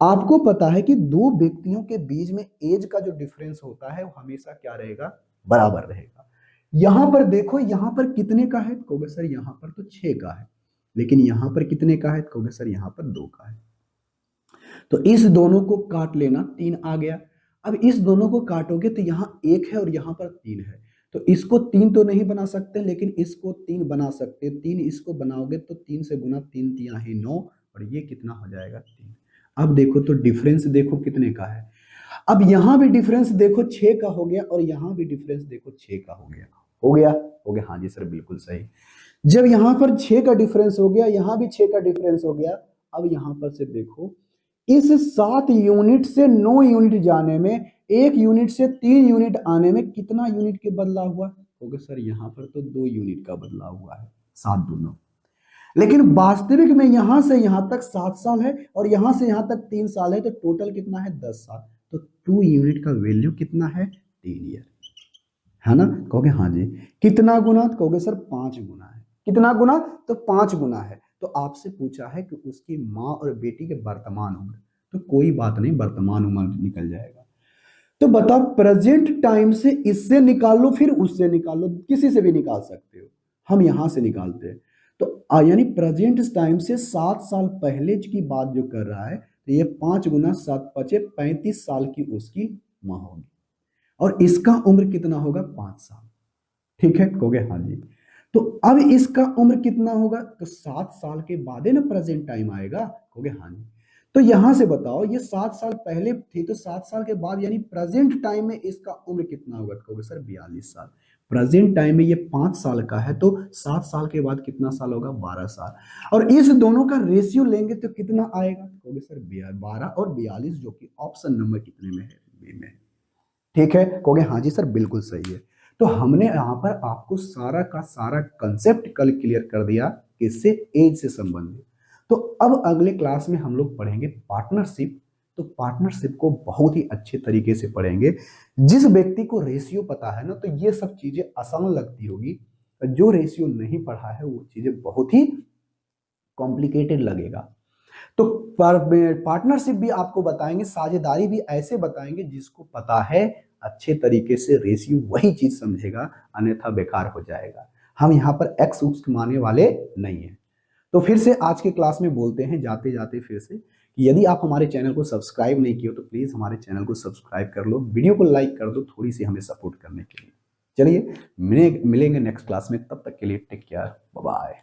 आपको पता है कि दो व्यक्तियों के बीच में एज का जो डिफरेंस होता है वो हमेशा क्या रहेगा, बराबर रहेगा। यहां पर देखो, यहां पर कितने का है, कहोगे सर यहां पर तो 6 का है, लेकिन यहां पर कितने का है, कहोगे सर यहां पर 2 का है। तो इस दोनों को काट लेना, 3 आ गया। अब इस दोनों को काटोगे तो यहाँ 1 है और यहाँ पर 3 है, तो इसको 3 तो नहीं बना सकते, लेकिन इसको 3 बना सकते। 3 इसको बनाओगे तो 3 से गुना, 3 तिया है 9, और ये कितना हो जाएगा, 3। अब देखो तो डिफरेंस देखो कितने का है। अब यहाँ भी डिफरेंस देखो 6 का हो गया, और यहाँ भी डिफरेंस देखो 6 का हो गया। हो गया, हो गया, हाँ जी सर बिल्कुल सही। जब यहाँ पर 6 का डिफरेंस हो गया, यहाँ भी 6 का डिफरेंस हो गया, अब यहाँ पर से देखो, इस 7 यूनिट से 9 यूनिट जाने में, 1 यूनिट से 3 यूनिट आने में कितना यूनिट के बदलाव हुआ, होगा सर यहाँ पर तो 2 यूनिट का बदलाव हुआ है, 7 दूनों। लेकिन वास्तविक में यहां से यहां तक 7 साल है और यहां से यहां तक 3 साल है, तो टोटल कितना है, 10 साल। तो 2 यूनिट का वैल्यू कितना है, 3 ईयर, है ना, कहोगे हाँ जी। कितना गुना, कहोगे सर 5 गुना है। कितना गुना, तो 5 गुना है। तो आपसे पूछा है कि उसकी माँ और बेटी के वर्तमान उम्र, तो कोई बात नहीं, वर्तमान उम्र निकल जाएगा। तो बताओ प्रेजेंट टाइम से इससे निकाल लो फिर उससे निकाल लो, किसी से भी निकाल सकते हो। हम यहां से निकालते हैं। तो यानी प्रेजेंट टाइम से 7 साल पहले की बात जो कर रहा है, तो ये 5 × 7 = 35 साल की उसकी माँ होगी। और इसका उम्र कितना होगा? 5 साल। ठीक है, कहोगे हाँ जी। तो अब इसका उम्र कितना होगा? तो 7 साल के बाद है ना प्रेजेंट टाइम आएगा, कहोगे हाँ जी। तो यहां से बताओ, ये 7 साल पहले थी, तो 7 साल के बाद यानी प्रेजेंट टाइम में इसका उम्र कितना होगा? कहोगे सर 42 साल। प्रेजेंट टाइम में ये 5 साल का है, तो 7 साल के बाद कितना साल होगा? 12 साल। और इस दोनों का रेशियो लेंगे तो कितना आएगा? कहोगे सर 12 और 42, जो कि ऑप्शन नंबर कितने में है? बी में। ठीक है, कहोगे हाँ जी सर बिल्कुल सही है। तो हमने यहाँ पर आपको सारा का सारा कंसेप्ट कल क्लियर कर दिया, किससे? एज से संबंधित। तो अब अगले क्लास में हम लोग पढ़ेंगे पार्टनरशिप। तो पार्टनरशिप को बहुत ही अच्छे तरीके से पढ़ेंगे। जिस व्यक्ति को रेशियो पता है ना, तो ये सब चीजें आसान लगती होगी। जो रेशियो नहीं पढ़ा है वो चीजें बहुत ही कॉम्प्लिकेटेड लगेगा। तो पार्टनरशिप भी आपको बताएंगे, साझेदारी भी ऐसे बताएंगे जिसको पता है अच्छे तरीके से रेशियो वही चीज समझेगा, अन्यथा बेकार हो जाएगा। हम यहाँ पर एक्स उक्स मानने वाले नहीं है। तो फिर से आज के क्लास में बोलते हैं जाते जाते फिर से कि यदि आप हमारे चैनल को सब्सक्राइब नहीं किए हो तो प्लीज हमारे चैनल को सब्सक्राइब कर लो, वीडियो को लाइक कर दो, थोड़ी सी हमें सपोर्ट करने के लिए। चलिए मिलेंगे नेक्स्ट क्लास में, तब तक के लिए टेक केयर, बाय बाय।